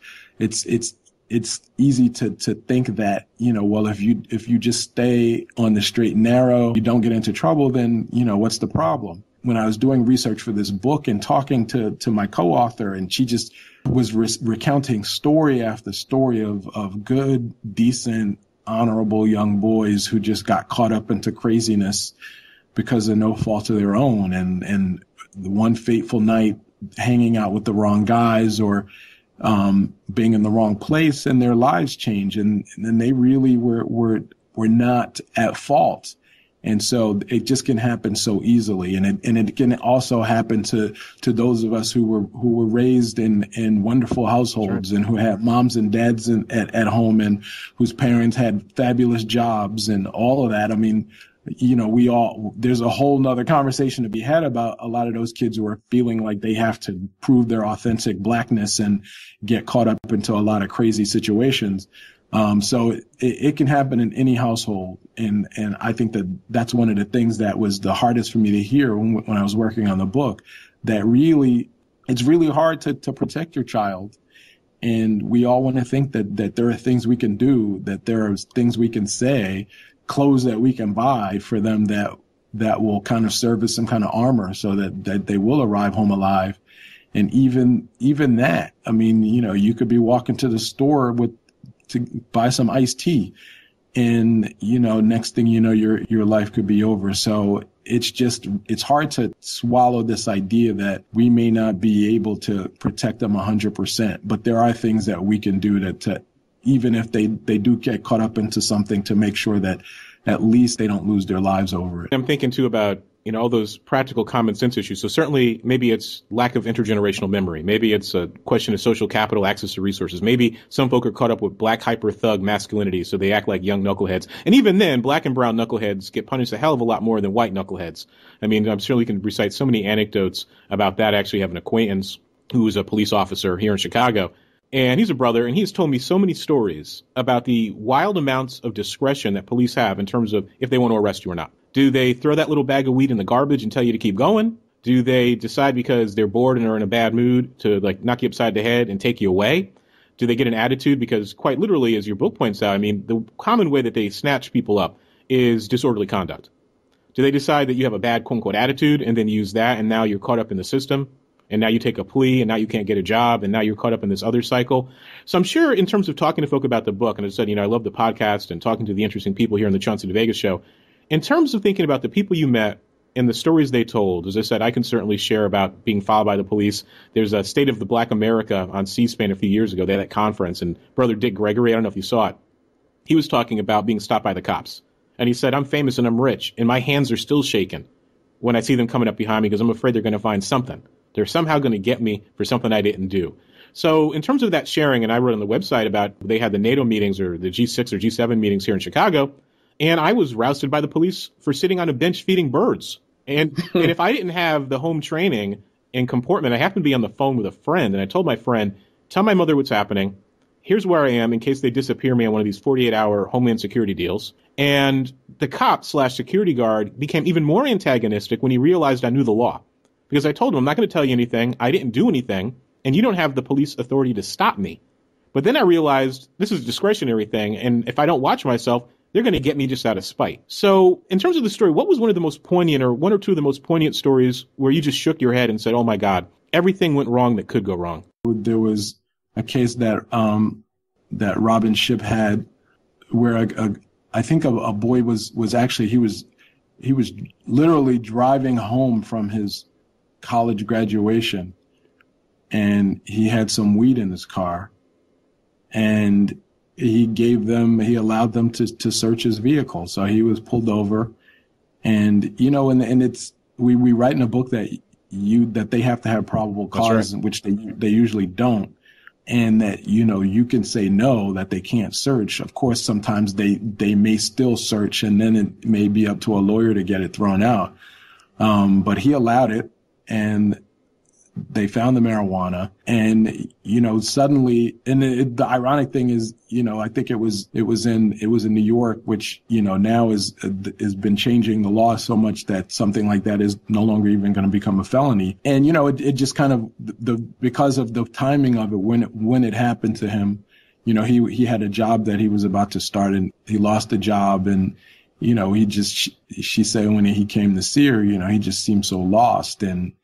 It's easy to think that, you know, well, if you just stay on the straight and narrow, you don't get into trouble, then, you know, what's the problem? When I was doing research for this book and talking to my co-author, and she just was recounting story after story of good, decent, honorable young boys who just got caught up into craziness because of no fault of their own. And the one fateful night hanging out with the wrong guys, or being in the wrong place, and their lives change, and they really were not at fault. And so it just can happen so easily, and it can also happen to those of us who were raised in wonderful households, sure, and who had moms and dads at home, and whose parents had fabulous jobs and all of that. I mean, you know, there's a whole nother conversation to be had about a lot of those kids who are feeling like they have to prove their authentic blackness and get caught up into a lot of crazy situations. So it can happen in any household. And I think that's one of the things that was the hardest for me to hear when I was working on the book, that it's really hard to protect your child. And we all want to think that there are things we can do, that there are things we can say clothes that we can buy for them that will kind of serve as some kind of armor so that they will arrive home alive. And even that, I mean, you could be walking to the store to buy some iced tea, and, next thing you know, your life could be over. So it's hard to swallow this idea that we may not be able to protect them 100%, but there are things that we can do to even if they do get caught up into something, to make sure that at least they don't lose their lives over it. I'm thinking too about, all those practical common sense issues. So certainly maybe it's lack of intergenerational memory. Maybe it's a question of social capital, access to resources. Maybe some folk are caught up with black hyper thug masculinity, so they act like young knuckleheads. And even then, black and brown knuckleheads get punished a hell of a lot more than white knuckleheads. I mean, I'm sure we can recite so many anecdotes about that. I actually have an acquaintance who was a police officer here in Chicago. And he's a brother, and he's told me so many stories about the wild amounts of discretion that police have in terms of if they want to arrest you or not. Do they throw that little bag of weed in the garbage and tell you to keep going? Do they decide because they're bored and are in a bad mood to knock you upside the head and take you away? Do they get an attitude? Because quite literally, as your book points out, I mean, the common way that they snatch people up is disorderly conduct. Do they decide that you have a bad quote unquote attitude and then use that, and now you're caught up in the system? And now you take a plea, and now you can't get a job, and now you're caught up in this other cycle. So I'm sure in terms of talking to folk about the book, and as I said, I love the podcast and talking to the interesting people here on the Chauncey DeVega Show. In terms of thinking about the people you met and the stories they told, as I said, I can certainly share about being followed by the police. There's a State of the Black America on C-SPAN a few years ago. They had that conference, and Brother Dick Gregory, I don't know if you saw it, he was talking about being stopped by the cops. And he said, I'm famous and I'm rich, and my hands are still shaking when I see them coming up behind me because I'm afraid they're going to find something. They're somehow going to get me for something I didn't do. So in terms of that sharing, and I wrote on the website about they had the NATO meetings or the G6 or G7 meetings here in Chicago, and I was rousted by the police for sitting on a bench feeding birds. And if I didn't have the home training and comportment, I happened to be on the phone with a friend, and I told my friend, tell my mother what's happening. Here's where I am in case they disappear me on one of these 48-hour Homeland Security deals. And the cop/security guard became even more antagonistic when he realized I knew the law. Because I told him, I'm not going to tell you anything. I didn't do anything. And you don't have the police authority to stop me. But then I realized this is a discretionary thing. And if I don't watch myself, they're going to get me just out of spite. So in terms of the story, what was one of the most poignant or one or two of the most poignant stories where you just shook your head and said, oh, my God, everything went wrong that could go wrong? There was a case that Robbin Schipp had where I think a boy was actually, he was literally driving home from his college graduation, and he had some weed in his car, and he allowed them to search his vehicle. So he was pulled over, and and it's we write in a book that they have to have probable cause, right, which they usually don't, and that you can say no, that they can't search. Of course, sometimes they may still search, and then it may be up to a lawyer to get it thrown out. But he allowed it. And they found the marijuana, and suddenly, and the ironic thing is, I think it was in New York, which now has been changing the law so much that something like that is no longer even going to become a felony. And it just kind of because of the timing of it when it happened to him, he had a job that he was about to start, and he lost the job, and she said when he came to see her, he just seemed so lost. And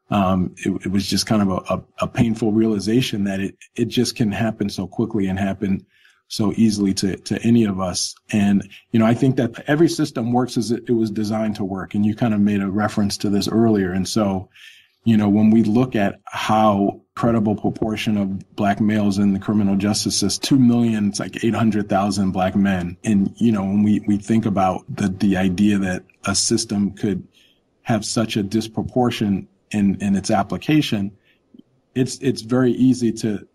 it was just kind of a painful realization that it just can happen so quickly and happen so easily to any of us. And, I think that every system works as it was designed to work. And you kind of made a reference to this earlier. And so, when we look at how credible proportion of black males in the criminal justice system, 2 million, it's like 800,000 black men. And, when we think about the idea that a system could have such a disproportion in its application, it's very easy to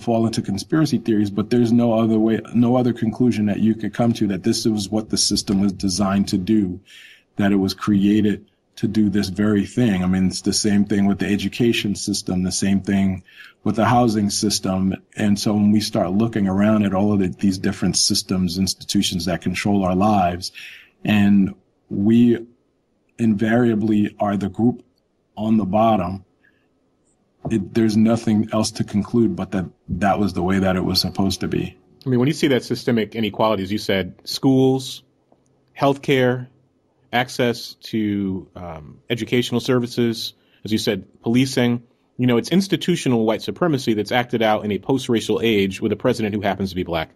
fall into conspiracy theories, but there's no other conclusion that you could come to, that this is what the system was designed to do, that it was created to do this very thing. I mean, it's the same thing with the education system, the same thing with the housing system. And so when we start looking around at all of these different systems, institutions that control our lives, and we invariably are the group on the bottom, there's nothing else to conclude but that was the way that it was supposed to be. I mean, when you see that systemic inequality, as you said, schools, healthcare, access to educational services, as you said, policing, it's institutional white supremacy that's acted out in a post-racial age with a president who happens to be black.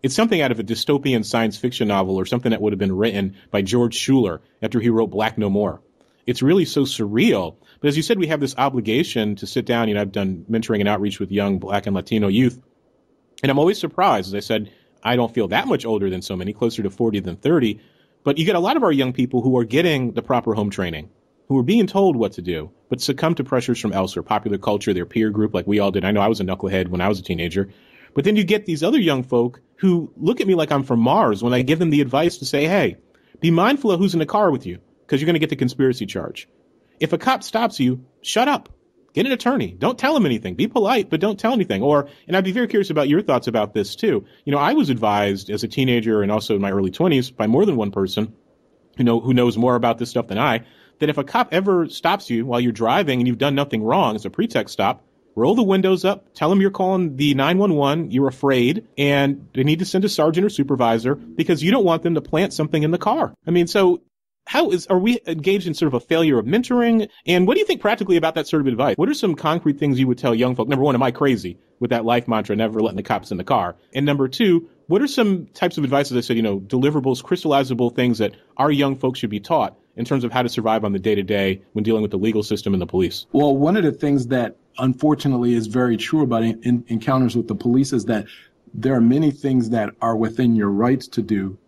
It's something out of a dystopian science fiction novel or something that would have been written by George Schuler after he wrote Black No More. It's really so surreal. But as you said, we have this obligation to sit down. I've done mentoring and outreach with young Black and Latino youth. And I'm always surprised. As I said, I don't feel that much older than so many, closer to 40 than 30. But you get a lot of our young people who are getting the proper home training, who are being told what to do, but succumb to pressures from elsewhere, popular culture, their peer group, like we all did. I know I was a knucklehead when I was a teenager. But then you get these other young folk who look at me like I'm from Mars when I give them the advice to say, hey, be mindful of who's in the car with you, because you're going to get the conspiracy charge. If a cop stops you, shut up. Get an attorney. Don't tell him anything. Be polite, but don't tell anything. And I'd be very curious about your thoughts about this too. I was advised as a teenager and also in my early 20s by more than one person who knows more about this stuff than I, that if a cop ever stops you while you're driving and you've done nothing wrong, it's a pretext stop, roll the windows up, tell them you're calling the 911, you're afraid, and they need to send a sergeant or supervisor because you don't want them to plant something in the car. I mean, so are we engaged in sort of a failure of mentoring? And what do you think practically about that sort of advice? What are some concrete things you would tell young folk? Number one, am I crazy with that life mantra, never letting the cops in the car? And number two, what are some types of advice, as I said, deliverables, crystallizable things that our young folks should be taught in terms of how to survive on the day-to-day when dealing with the legal system and the police? Well, one of the things that unfortunately is very true about encounters with the police is that there are many things that are within your rights to do,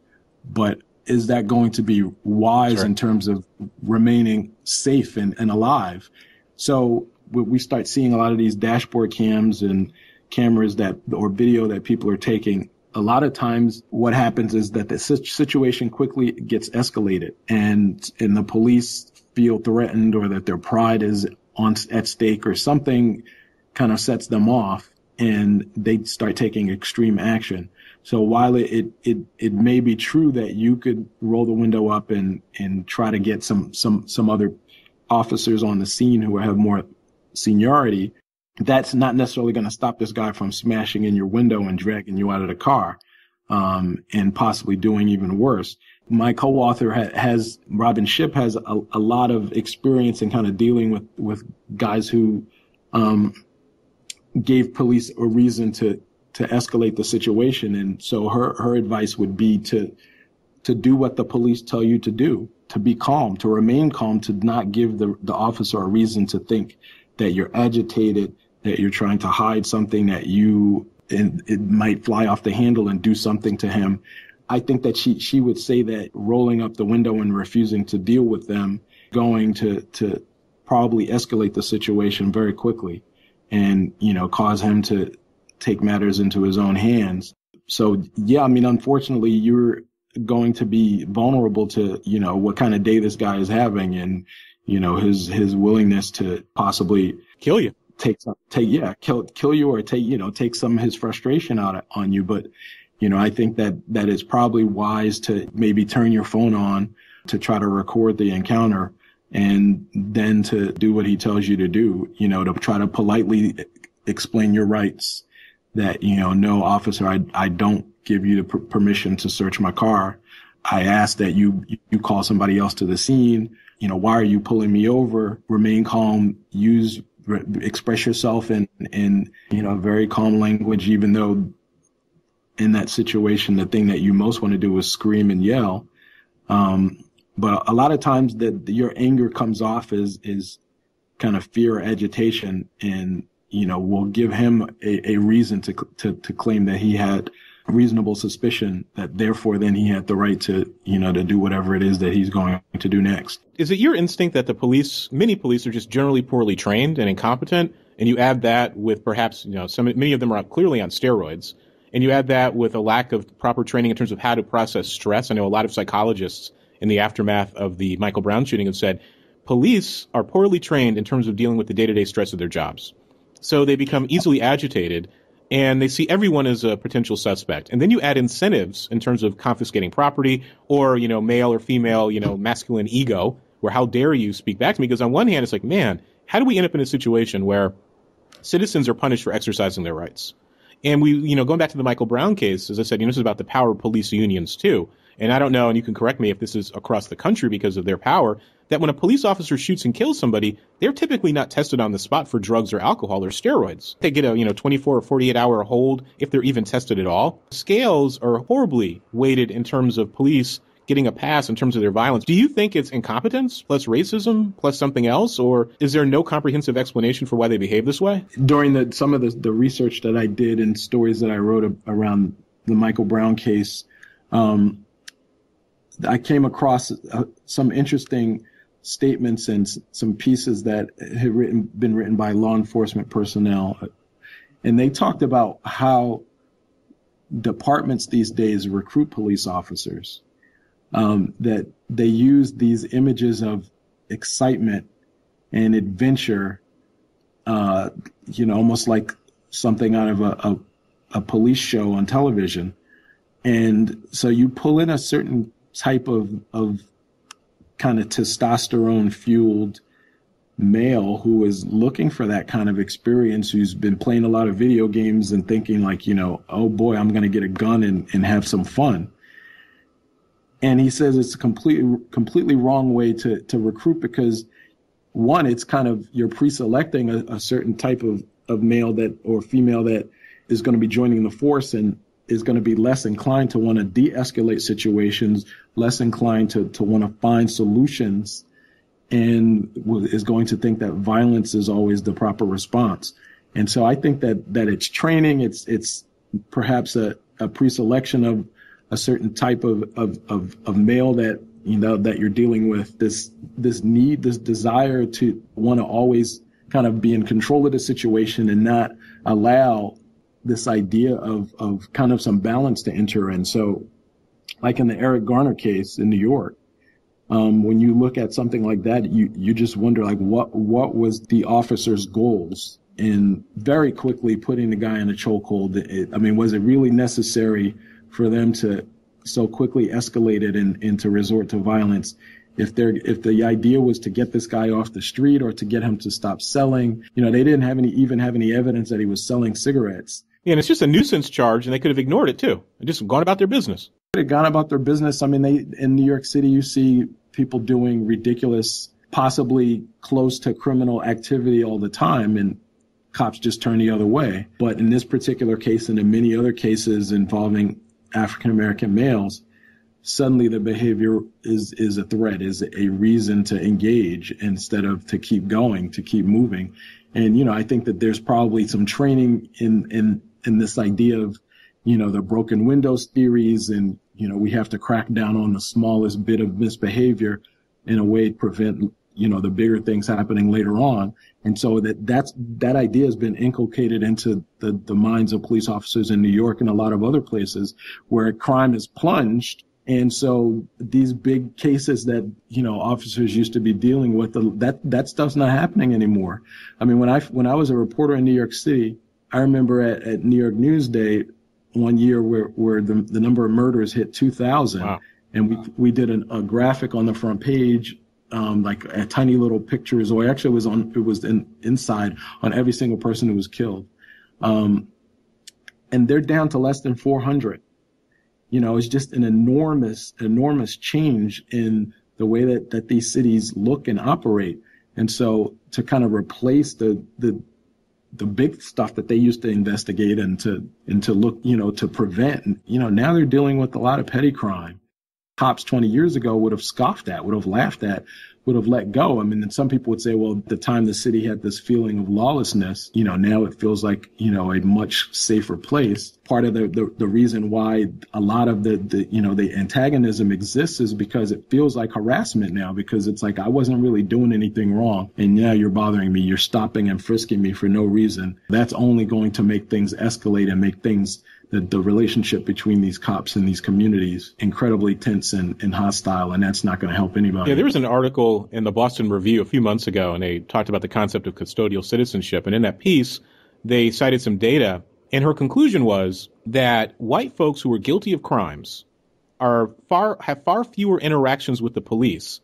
but is that going to be wise Sure. in terms of remaining safe and alive? So we start seeing a lot of these dashboard cams and cameras or video that people are taking. A lot of times what happens is that the situation quickly gets escalated and the police feel threatened or that their pride is at stake or something kind of sets them off and they start taking extreme action. So while it may be true that you could roll the window up and try to get some other officers on the scene who have more seniority, that's not necessarily going to stop this guy from smashing in your window and dragging you out of the car, and possibly doing even worse. My co-author Robbin Schipp has a lot of experience in kind of dealing with guys who gave police a reason to escalate the situation. And so her advice would be to do what the police tell you to do, to be calm, to remain calm, to not give the officer a reason to think that you're agitated, that you're trying to hide something, that it might fly off the handle and do something to him. I think that she would say that rolling up the window and refusing to deal with them going to probably escalate the situation very quickly and, cause him to take matters into his own hands. So, yeah, I mean, unfortunately, you're going to be vulnerable to, what kind of day this guy is having and, his willingness to possibly kill you, kill you or take some of his frustration out on you. But, I think that it's probably wise to maybe turn your phone on to try to record the encounter and then to do what he tells you to do, to try to politely explain your rights. That, no, officer, I don't give you the permission to search my car. I ask that you call somebody else to the scene. Why are you pulling me over? Remain calm. Express yourself in very calm language, even though in that situation, the thing that you most want to do is scream and yell. But a lot of times that your anger comes off is kind of fear or agitation and, will give him a reason to claim that he had reasonable suspicion that therefore then he had the right to do whatever it is that he's going to do next. Is it your instinct that many police are just generally poorly trained and incompetent? And you add that with perhaps, many of them are clearly on steroids. And you add that with a lack of proper training in terms of how to process stress. I know a lot of psychologists in the aftermath of the Michael Brown shooting have said police are poorly trained in terms of dealing with the day-to-day stress of their jobs. So they become easily agitated and they see everyone as a potential suspect. And then you add incentives in terms of confiscating property or, male or female, masculine ego, where how dare you speak back to me? Because on one hand, it's like, man, how do we end up in a situation where citizens are punished for exercising their rights? And going back to the Michael Brown case, as I said, this is about the power of police unions too. And I don't know, and you can correct me if this is across the country because of their power, that when a police officer shoots and kills somebody, they're typically not tested on the spot for drugs or alcohol or steroids. They get a 24 or 48 hour hold if they're even tested at all. Scales are horribly weighted in terms of police getting a pass in terms of their violence. Do you think it's incompetence plus racism plus something else, or is there no comprehensive explanation for why they behave this way? During some of the research that I did and stories that I wrote around the Michael Brown case, I came across some interesting statements and some pieces that had been written by law enforcement personnel. And they talked about how departments these days recruit police officers, that they use these images of excitement and adventure, almost like something out of a police show on television. And so you pull in a certain type of kind of testosterone fueled male who is looking for that kind of experience, who's been playing a lot of video games and thinking like, oh boy, I'm going to get a gun and have some fun. And he says it's a completely wrong way to recruit, because one, it's kind of, you're pre-selecting a certain type of male that or female that is going to be joining the force and is going to be less inclined to want to de-escalate situations, less inclined to want to find solutions, and is going to think that violence is always the proper response. And so I think that it's training, it's perhaps a pre-selection of a certain type of male that, that you're dealing with, this need, this desire to want to always kind of be in control of the situation and not allow this idea of kind of some balance to enter in. So like in the Eric Garner case in New York, when you look at something like that, you just wonder, like, what was the officer's goals in very quickly putting the guy in a chokehold? Was it really necessary for them to so quickly escalate it and to resort to violence? If the idea was to get this guy off the street or to get him to stop selling, they didn't have any evidence that he was selling cigarettes. Yeah, and it's just a nuisance charge, and they could have ignored it too and just gone about their business. They gone about their business. In New York City, you see people doing ridiculous, possibly close to criminal activity all the time, and cops just turn the other way. But in this particular case and in many other cases involving African-American males, suddenly the behavior is a threat, is a reason to engage instead of to keep going, to keep moving. And, I think that there's probably some training in this idea of, the broken windows theories, and, we have to crack down on the smallest bit of misbehavior in a way to prevent, the bigger things happening later on. And so that idea has been inculcated into the minds of police officers in New York and a lot of other places where crime has plunged. And so these big cases that, officers used to be dealing with, that stuff's not happening anymore. When I was a reporter in New York City, I remember at New York Newsday one year where the number of murders hit 2,000. Wow. And we did a graphic on the front page, like a tiny little pictures, or actually it was inside on every single person who was killed. And they're down to less than 400. It's just an enormous change in the way that these cities look and operate. And so to kind of replace the big stuff that they used to investigate and to look, to prevent, now they're dealing with a lot of petty crime. Cops 20 years ago would have scoffed at, would have laughed at, would have let go. Some people would say, well, at the time the city had this feeling of lawlessness, now it feels like, a much safer place. Part of the reason why a lot of the antagonism exists is because it feels like harassment now, because it's like, I wasn't really doing anything wrong, and now you're bothering me. You're stopping and frisking me for no reason. That's only going to make things escalate and make things, the relationship between these cops and these communities, incredibly tense and hostile, and that's not going to help anybody. Yeah, there was an article in the Boston Review a few months ago, and they talked about the concept of custodial citizenship. And in that piece, they cited some data, and her conclusion was that white folks who are guilty of crimes have far fewer interactions with the police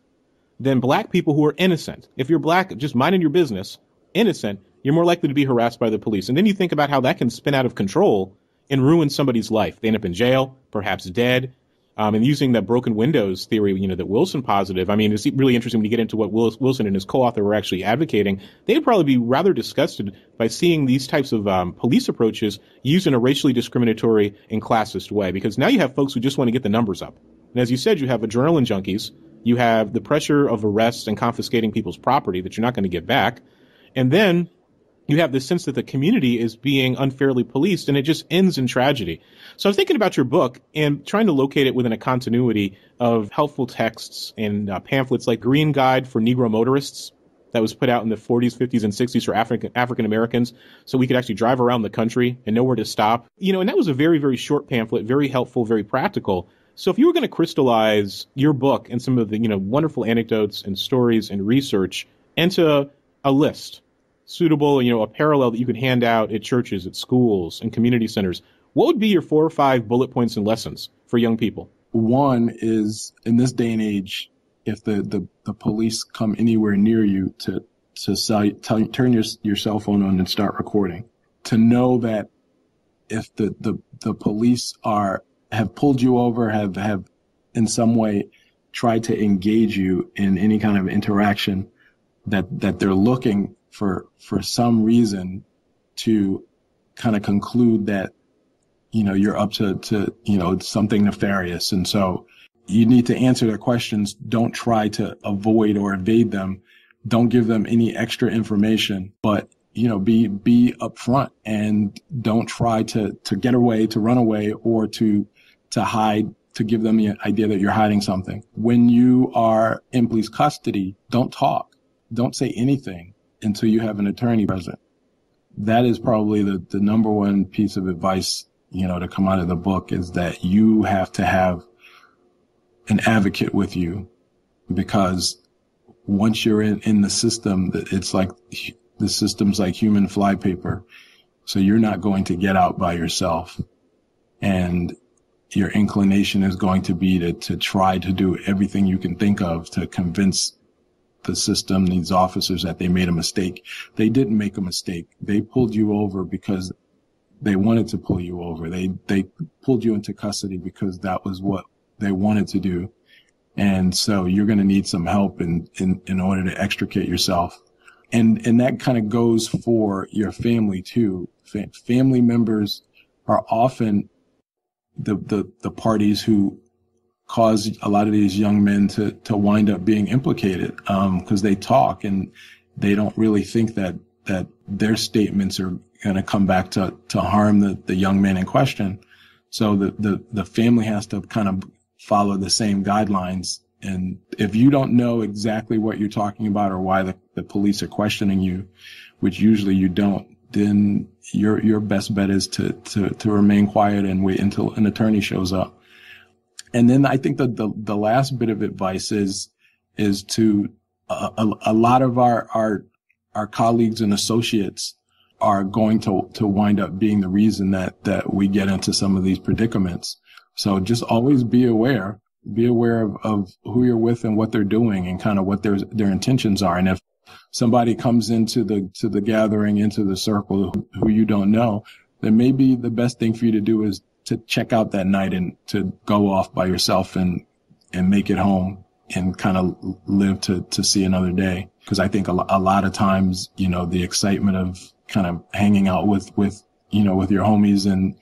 than black people who are innocent. If you're black, just minding your business, innocent, you're more likely to be harassed by the police. And then you think about how that can spin out of control and ruin somebody's life. They end up in jail, perhaps dead. And using that broken windows theory, that Wilson positive, I mean, it's really interesting when you get into what Wilson and his co-author were actually advocating. They'd probably be rather disgusted by seeing these types of police approaches used in a racially discriminatory and classist way, because now you have folks who just want to get the numbers up. And as you said, you have adrenaline junkies. You have the pressure of arrests and confiscating people's property that you're not going to get back. And then you have this sense that the community is being unfairly policed, and it just ends in tragedy. So I was thinking about your book and trying to locate it within a continuity of helpful texts and pamphlets like Green Guide for Negro Motorists that was put out in the 40s, 50s, and 60s for African Americans, so we could actually drive around the country and know where to stop. And that was a very, very short pamphlet, very helpful, very practical. So if you were going to crystallize your book and some of the, wonderful anecdotes and stories and research into a list, suitable, a parallel that you could hand out at churches, at schools, and community centers, what would be your 4 or 5 bullet points and lessons for young people? One is, in this day and age, if the police come anywhere near you to turn your cell phone on and start recording, to know that if the police have pulled you over, have in some way tried to engage you in any kind of interaction, that they're looking for some reason to kind of conclude that, you're up to something nefarious. And so you need to answer their questions. Don't try to avoid or evade them. Don't give them any extra information, but, be upfront, and don't try to get away, to run away, or to hide, to give them the idea that you're hiding something. When you are in police custody, don't talk. Don't say anything until you have an attorney present. That is probably the number one piece of advice, to come out of the book, is that you have to have an advocate with you, because once you're in the system, it's like the system's like human flypaper. So you're not going to get out by yourself. And your inclination is going to be to try to do everything you can think of to convince the system, these officers, that they made a mistake. They didn't make a mistake. They pulled you over because they wanted to pull you over. They pulled you into custody because that was what they wanted to do. And so you're going to need some help in order to extricate yourself. And that kind of goes for your family too. Family members are often the parties who cause a lot of these young men to wind up being implicated, because they talk and they don't really think that their statements are going to come back to harm the young man in question. So the family has to kind of follow the same guidelines. And if you don't know exactly what you're talking about or why the police are questioning you, which usually you don't, then your best bet is to remain quiet and wait until an attorney shows up. And then I think that the last bit of advice is to a lot of our colleagues and associates are going to wind up being the reason that we get into some of these predicaments. So just always be aware of who you're with and what they're doing and kind of what their intentions are. And if somebody comes into the gathering, into the circle who you don't know, then maybe the best thing for you to do is to check out that night and to go off by yourself and make it home and kind of live to see another day. Because I think a lot of times, the excitement of kind of hanging out with your homies and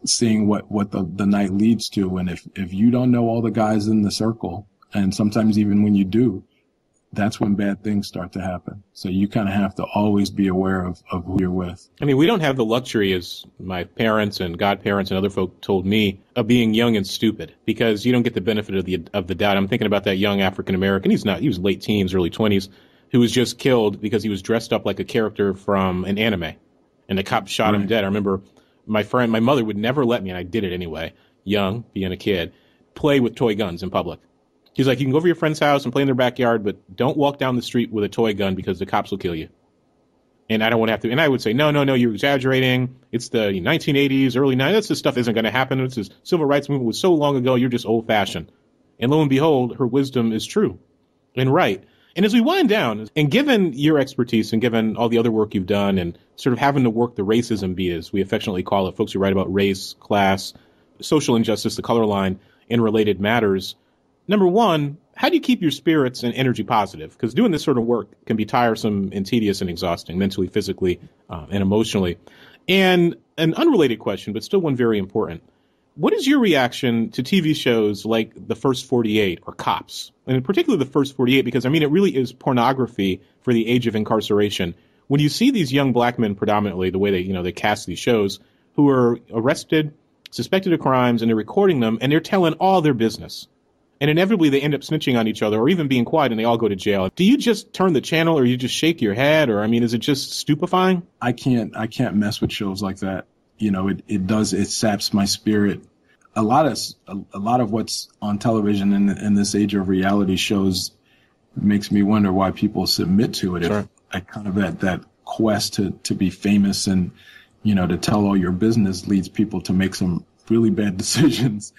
seeing what the night leads to. And if you don't know all the guys in the circle, and sometimes even when you do, that's when bad things start to happen. So you kind of have to always be aware of who you're with. I mean, we don't have the luxury, as my parents and godparents and other folk told me, of being young and stupid, because you don't get the benefit of the doubt. I'm thinking about that young African American. He was late teens, early 20s, who was just killed because he was dressed up like a character from an anime, and the cop shot him dead. I remember my mother would never let me, and I did it anyway, young, being a kid, play with toy guns in public. He's like, you can go over to your friend's house and play in their backyard, but don't walk down the street with a toy gun because the cops will kill you. And I don't want to have to. And I would say, no, you're exaggerating. It's the 1980s, early 90s. This stuff isn't going to happen. It's the civil rights movement was so long ago. You're just old fashioned. And lo and behold, her wisdom is true and right. And as we wind down, and given your expertise and given all the other work you've done and sort of having to work the racism beat, as we affectionately call it, folks who write about race, class, social injustice, the color line, and related matters, number one, how do you keep your spirits and energy positive? Because doing this sort of work can be tiresome and tedious and exhausting, mentally, physically, and emotionally. And an unrelated question, but still one very important. What is your reaction to TV shows like The First 48 or Cops? And in particular, The First 48, because, I mean, it really is pornography for the age of incarceration. When you see these young black men predominantly, the way they cast these shows, who are arrested, suspected of crimes, and they're recording them, and they're telling all their business. And inevitably, they end up snitching on each other or even being quiet, and they all go to jail. Do you just turn the channel, or you just shake your head? Or, I mean, is it just stupefying? I can't mess with shows like that. It saps my spirit. A lot of what's on television in this age of reality shows makes me wonder why people submit to it. Sure. If kind of that quest to be famous and, to tell all your business leads people to make some really bad decisions.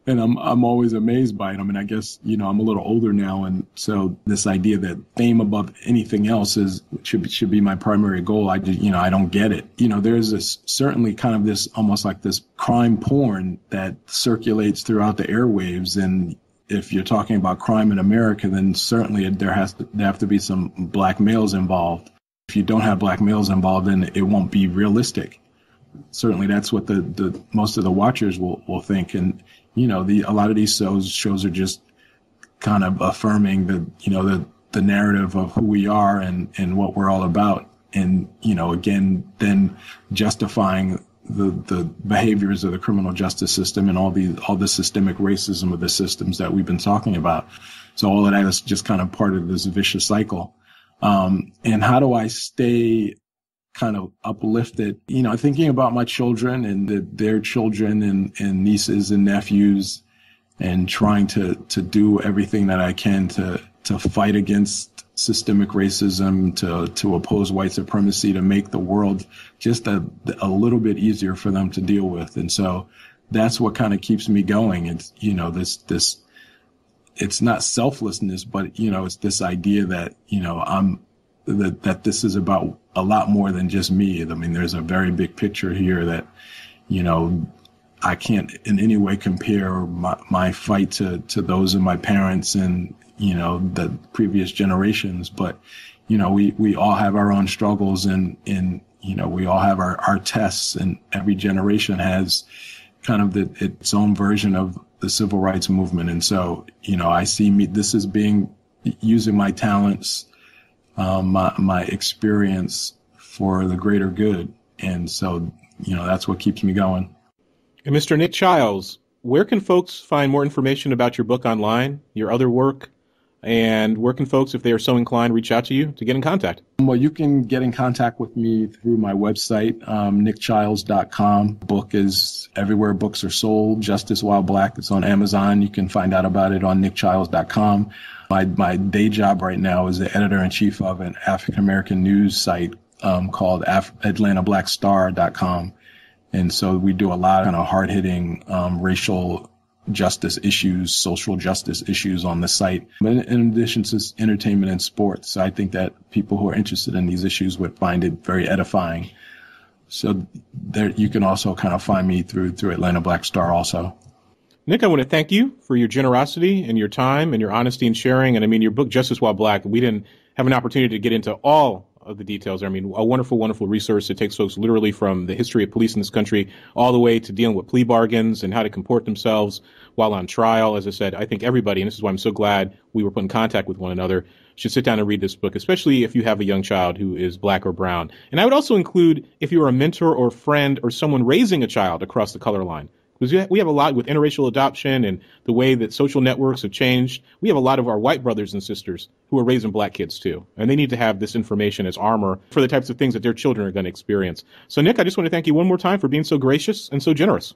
And I'm always amazed by it. I mean, I guess, I'm a little older now. And so this idea that fame above anything else should be my primary goal. I don't get it. There's certainly kind of this almost like this crime porn that circulates throughout the airwaves. And if you're talking about crime in America, then certainly there have to be some black males involved. If you don't have black males involved, then it won't be realistic. Certainly that's what the most of the watchers will think. And, a lot of these shows are just kind of affirming the narrative of who we are and what we're all about. And, again, then justifying the behaviors of the criminal justice system and all the systemic racism of the systems that we've been talking about. So all of that is just kind of part of this vicious cycle. And how do I stay kind of uplifted, thinking about my children and their children and nieces and nephews, and trying to do everything that I can to fight against systemic racism, to oppose white supremacy, to make the world just a little bit easier for them to deal with. And so that's what kind of keeps me going. It's, this it's not selflessness, but, it's this idea that, that this is about a lot more than just me. I mean, there's a very big picture here that, I can't in any way compare my fight to those of my parents and, the previous generations. But, we all have our own struggles and we all have our tests, and every generation has kind of its own version of the civil rights movement. And so, I see this as using my talents, my experience for the greater good. And so, that's what keeps me going. And Mr. Nick Chiles, where can folks find more information about your book online, your other work, and where can folks, if they are so inclined, reach out to you to get in contact? Well, you can get in contact with me through my website, nickchiles.com. Book is everywhere books are sold. Justice While Black. It's on Amazon. You can find out about it on nickchiles.com. My day job right now is the editor-in-chief of an African-American news site called AtlantaBlackStar.com. And so we do a lot of kind of hard-hitting racial justice issues, social justice issues on the site. But in addition to entertainment and sports, I think that people who are interested in these issues would find it very edifying. So there, you can also kind of find me through Atlanta Black Star also. Nick, I want to thank you for your generosity and your time and your honesty in sharing. And I mean, your book, Justice While Black, we didn't have an opportunity to get into all of the details. I mean, a wonderful, wonderful resource that takes folks literally from the history of police in this country all the way to dealing with plea bargains and how to comport themselves while on trial. As I said, I think everybody, and this is why I'm so glad we were put in contact with one another, should sit down and read this book, especially if you have a young child who is black or brown. And I would also include if you're a mentor or friend or someone raising a child across the color line. Because we have a lot with interracial adoption and the way that social networks have changed. We have a lot of our white brothers and sisters who are raising black kids too. And they need to have this information as armor for the types of things that their children are going to experience. So Nick, I just want to thank you one more time for being so gracious and so generous.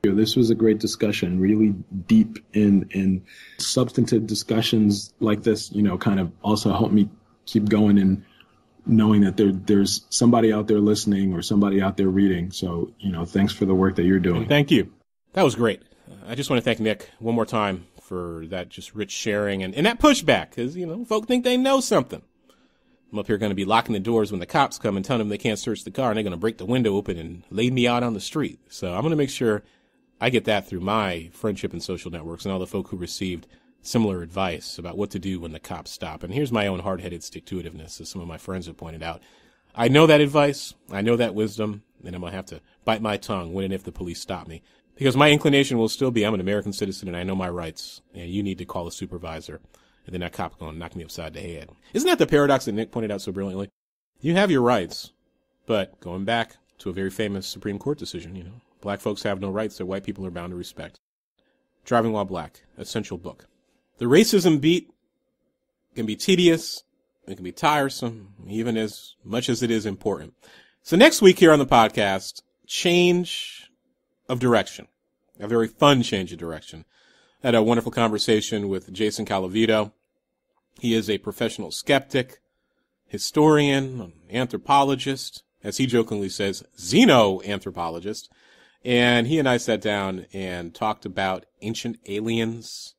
This was a great discussion, really deep in substantive discussions like this, kind of also helped me keep going and knowing that there's somebody out there listening or somebody out there reading. So, thanks for the work that you're doing. And thank you. That was great. I just want to thank Nick one more time for that just rich sharing and that pushback, because, folk think they know something. I'm up here going to be locking the doors when the cops come and telling them they can't search the car, and they're going to break the window open and lay me out on the street. So I'm going to make sure I get that through my friendship and social networks and all the folk who received similar advice about what to do when the cops stop. And here's my own hard-headed stick-to-itiveness, as some of my friends have pointed out. I know that advice, I know that wisdom, and I'm going to have to bite my tongue when and if the police stop me. Because my inclination will still be, I'm an American citizen and I know my rights, and you need to call a supervisor. And then that cop going to knock me upside the head. Isn't that the paradox that Nick pointed out so brilliantly? You have your rights, but going back to a very famous Supreme Court decision, black folks have no rights that white people are bound to respect. Driving While Black, essential book. The racism beat can be tedious, it can be tiresome, even as much as it is important. So next week here on the podcast, change of direction. A very fun change of direction. I had a wonderful conversation with Jason Calavito. He is a professional skeptic, historian, anthropologist, as he jokingly says, xenoanthropologist. And he and I sat down and talked about ancient aliens,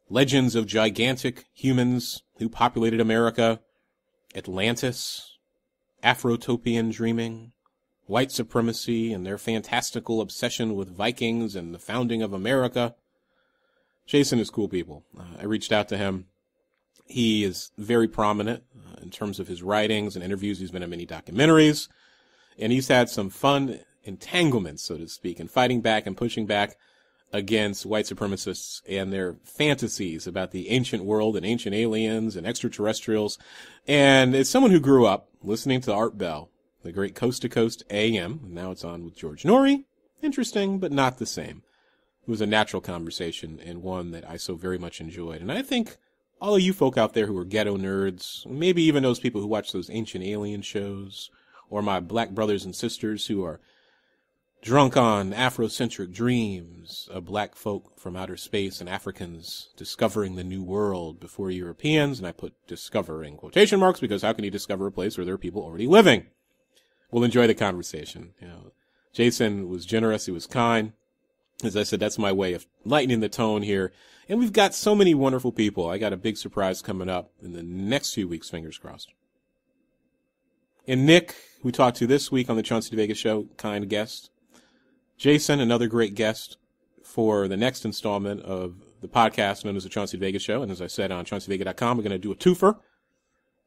legends of gigantic humans who populated America, Atlantis, Afrotopian dreaming, white supremacy and their fantastical obsession with Vikings and the founding of America. Jason is cool people. I reached out to him. He is very prominent in terms of his writings and interviews. He's been in many documentaries, and he's had some fun entanglements, so to speak, in fighting back and pushing back against white supremacists and their fantasies about the ancient world and ancient aliens and extraterrestrials. And as someone who grew up listening to Art Bell, the great Coast to Coast AM, and now it's on with George Norrie, interesting, but not the same. It was a natural conversation and one that I so very much enjoyed. And I think all of you folk out there who are ghetto nerds, maybe even those people who watch those ancient alien shows, or my black brothers and sisters who are drunk on Afrocentric dreams of black folk from outer space and Africans discovering the new world before Europeans, and I put discover in quotation marks because how can you discover a place where there are people already living? We'll enjoy the conversation. Jason was generous, he was kind. As I said, that's my way of lightening the tone here. And we've got so many wonderful people. I got a big surprise coming up in the next few weeks, fingers crossed. And Nick, we talked to this week on the Chauncey DeVega Show, kind guest. Jason, another great guest for the next installment of the podcast known as the Chauncey DeVega Show. And as I said on chaunceyvega.com, we're going to do a twofer.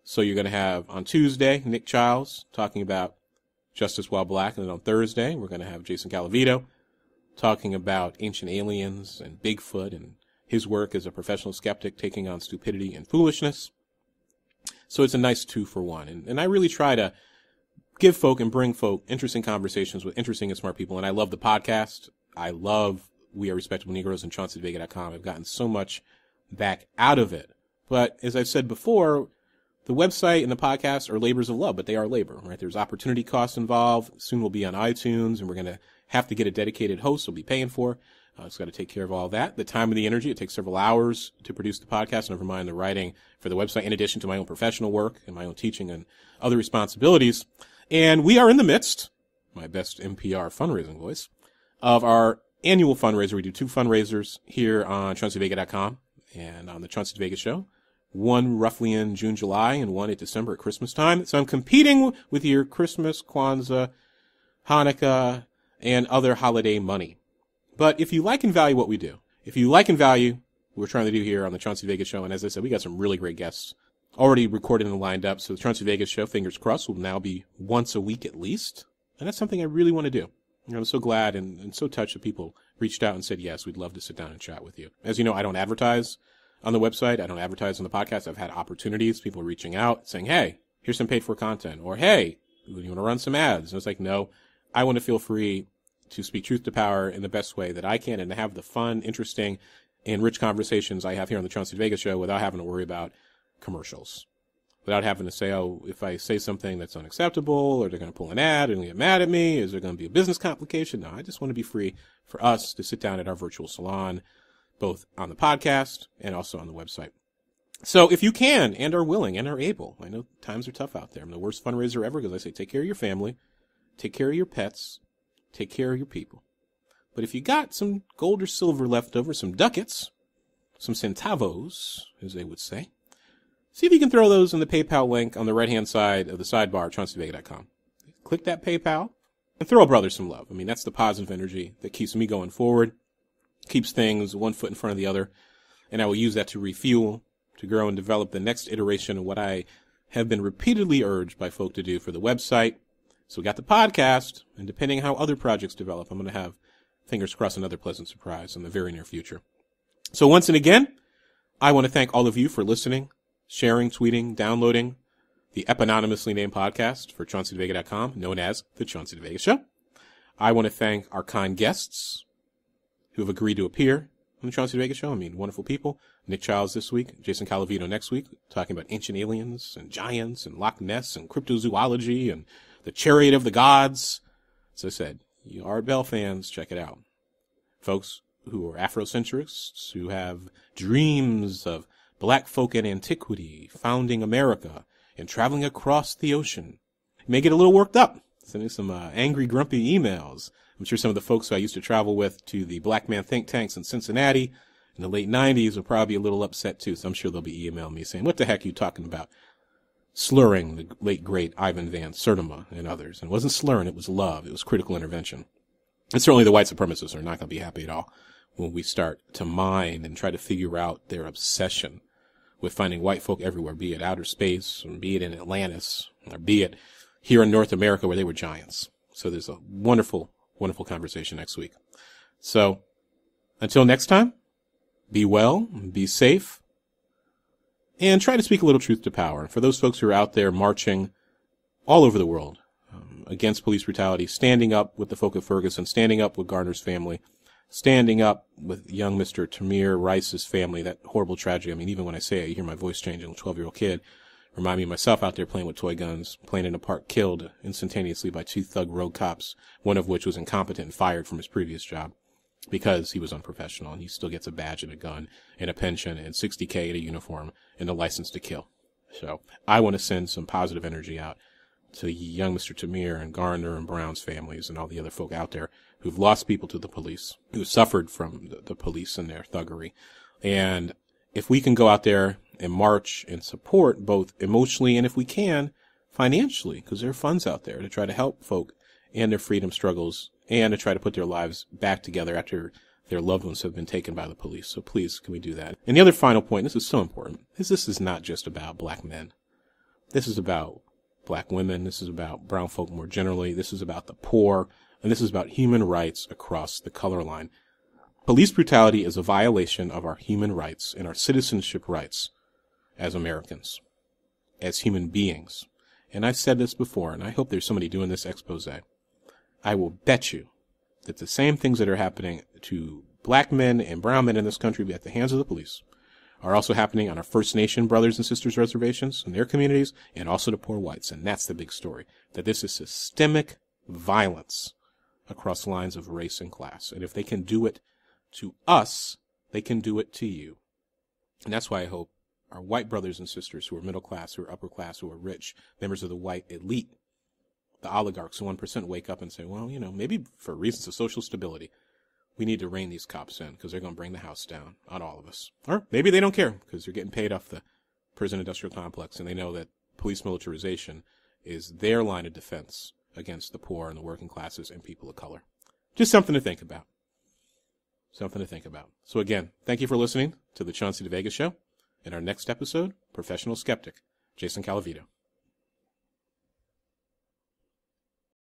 So you're going to have on Tuesday, Nick Chiles talking about Justice While Black. And then on Thursday, we're going to have Jason Calavito talking about ancient aliens and Bigfoot and his work as a professional skeptic taking on stupidity and foolishness. So it's a nice 2-for-1. And I really try to give folk and bring folk interesting conversations with interesting and smart people. And I love the podcast. I love We Are Respectable Negroes and ChaunceyDeVega.com. I've gotten so much back out of it. But as I've said before, the website and the podcast are labors of love, but they are labor, right? There's opportunity costs involved. Soon we'll be on iTunes, and we're going to have to get a dedicated host we'll be paying for. It's got to take care of all that. The time and the energy. It takes several hours to produce the podcast, never mind the writing for the website, in addition to my own professional work and my own teaching and other responsibilities. And we are in the midst, my best NPR fundraising voice, of our annual fundraiser. We do 2 fundraisers here on ChaunceyDeVega.com and on the Chauncey DeVega Show. One roughly in June, July, and one at December at Christmas time. So I'm competing with your Christmas, Kwanzaa, Hanukkah, and other holiday money. But if you like and value what we do, if you like and value what we're trying to do here on the Chauncey DeVega Show, and as I said, we got some really great guests already recorded and lined up. So the Chauncey DeVega Show, fingers crossed, will now be once a week at least. And that's something I really want to do. I'm so glad and so touched that people reached out and said, yes, we'd love to sit down and chat with you. As you know, I don't advertise on the website. I don't advertise on the podcast. I've had opportunities, people reaching out saying, hey, here's some paid for content, or hey, you want to run some ads? And it's like, no, I want to feel free to speak truth to power in the best way that I can and to have the fun, interesting, and rich conversations I have here on the Chauncey DeVega Show without having to worry about commercials, without having to say, oh, if I say something that's unacceptable, or they're going to pull an ad and get mad at me, is there going to be a business complication? No, I just want to be free for us to sit down at our virtual salon, both on the podcast and also on the website. So if you can and are willing and are able, I know times are tough out there. I'm the worst fundraiser ever because I say take care of your family, take care of your pets, take care of your people. But if you got some gold or silver left over, some ducats, some centavos, as they would say, see if you can throw those in the PayPal link on the right-hand side of the sidebar, ChaunceyDeVega.com. Click that PayPal and throw a brother some love. I mean, that's the positive energy that keeps me going forward, keeps things one foot in front of the other, and I will use that to refuel, to grow and develop the next iteration of what I have been repeatedly urged by folk to do for the website. So we got the podcast, and depending how other projects develop, I'm going to have, fingers crossed, another pleasant surprise in the very near future. So once and again, I want to thank all of you for listening, sharing, tweeting, downloading the epononymously named podcast for ChaunceyDeVega.com, known as The Chauncey DeVega Show. I want to thank our kind guests who have agreed to appear on The Chauncey DeVega Show. I mean, wonderful people. Nick Chiles this week, Jason Calavito next week, talking about ancient aliens and giants and Loch Ness and cryptozoology and the Chariot of the Gods. As I said, you Art Bell fans, check it out. Folks who are Afrocentrists, who have dreams of black folk in antiquity, founding America, and traveling across the ocean. You may get a little worked up, sending some angry, grumpy emails. I'm sure some of the folks who I used to travel with to the Black Man think tanks in Cincinnati in the late 90s will probably be a little upset too, so I'm sure they'll be emailing me saying, what the heck are you talking about? Slurring the late, great Ivan Van Sertima and others. And it wasn't slurring, it was love. It was critical intervention. And certainly the white supremacists are not going to be happy at all when we start to mine and try to figure out their obsession with finding white folk everywhere, be it outer space, or be it in Atlantis, or be it here in North America where they were giants. So there's a wonderful, wonderful conversation next week. So until next time, be well, be safe, and try to speak a little truth to power. For those folks who are out there marching all over the world against police brutality, standing up with the folk of Ferguson, standing up with Garner's family, standing up with young Mr. Tamir Rice's family, that horrible tragedy. I mean, even when I say it, you hear my voice changing. A 12-year-old kid. Remind me of myself out there playing with toy guns, playing in a park, killed instantaneously by 2 thug road cops, one of which was incompetent and fired from his previous job because he was unprofessional, and he still gets a badge and a gun and a pension and $60K and a uniform and a license to kill. So I want to send some positive energy out to young Mr. Tamir and Garner and Brown's families and all the other folk out there who've lost people to the police, who suffered from the police and their thuggery. And if we can go out there and march and support both emotionally and, if we can, financially, because there are funds out there to try to help folk and their freedom struggles and to try to put their lives back together after their loved ones have been taken by the police. So please, can we do that? And the other final point, this is so important, is this is not just about black men. This is about black women. This is about brown folk more generally. This is about the poor. And this is about human rights across the color line. Police brutality is a violation of our human rights and our citizenship rights as Americans, as human beings. And I've said this before, and I hope there's somebody doing this expose. I will bet you that the same things that are happening to black men and brown men in this country at the hands of the police are also happening on our First Nation brothers and sisters reservations in their communities, and also to poor whites. And that's the big story, that this is systemic violence across lines of race and class. And if they can do it to us, they can do it to you. And that's why I hope our white brothers and sisters who are middle class, who are upper class, who are rich, members of the white elite, the oligarchs, the 1% wake up and say, well, you know, maybe for reasons of social stability, we need to rein these cops in because they're going to bring the house down on all of us. Or maybe they don't care because they're getting paid off the prison industrial complex and they know that police militarization is their line of defense against the poor and the working classes and people of color. Just something to think about. Something to think about. So again, thank you for listening to the Chauncey DeVega Show. In our next episode, professional skeptic, Jason Calavito.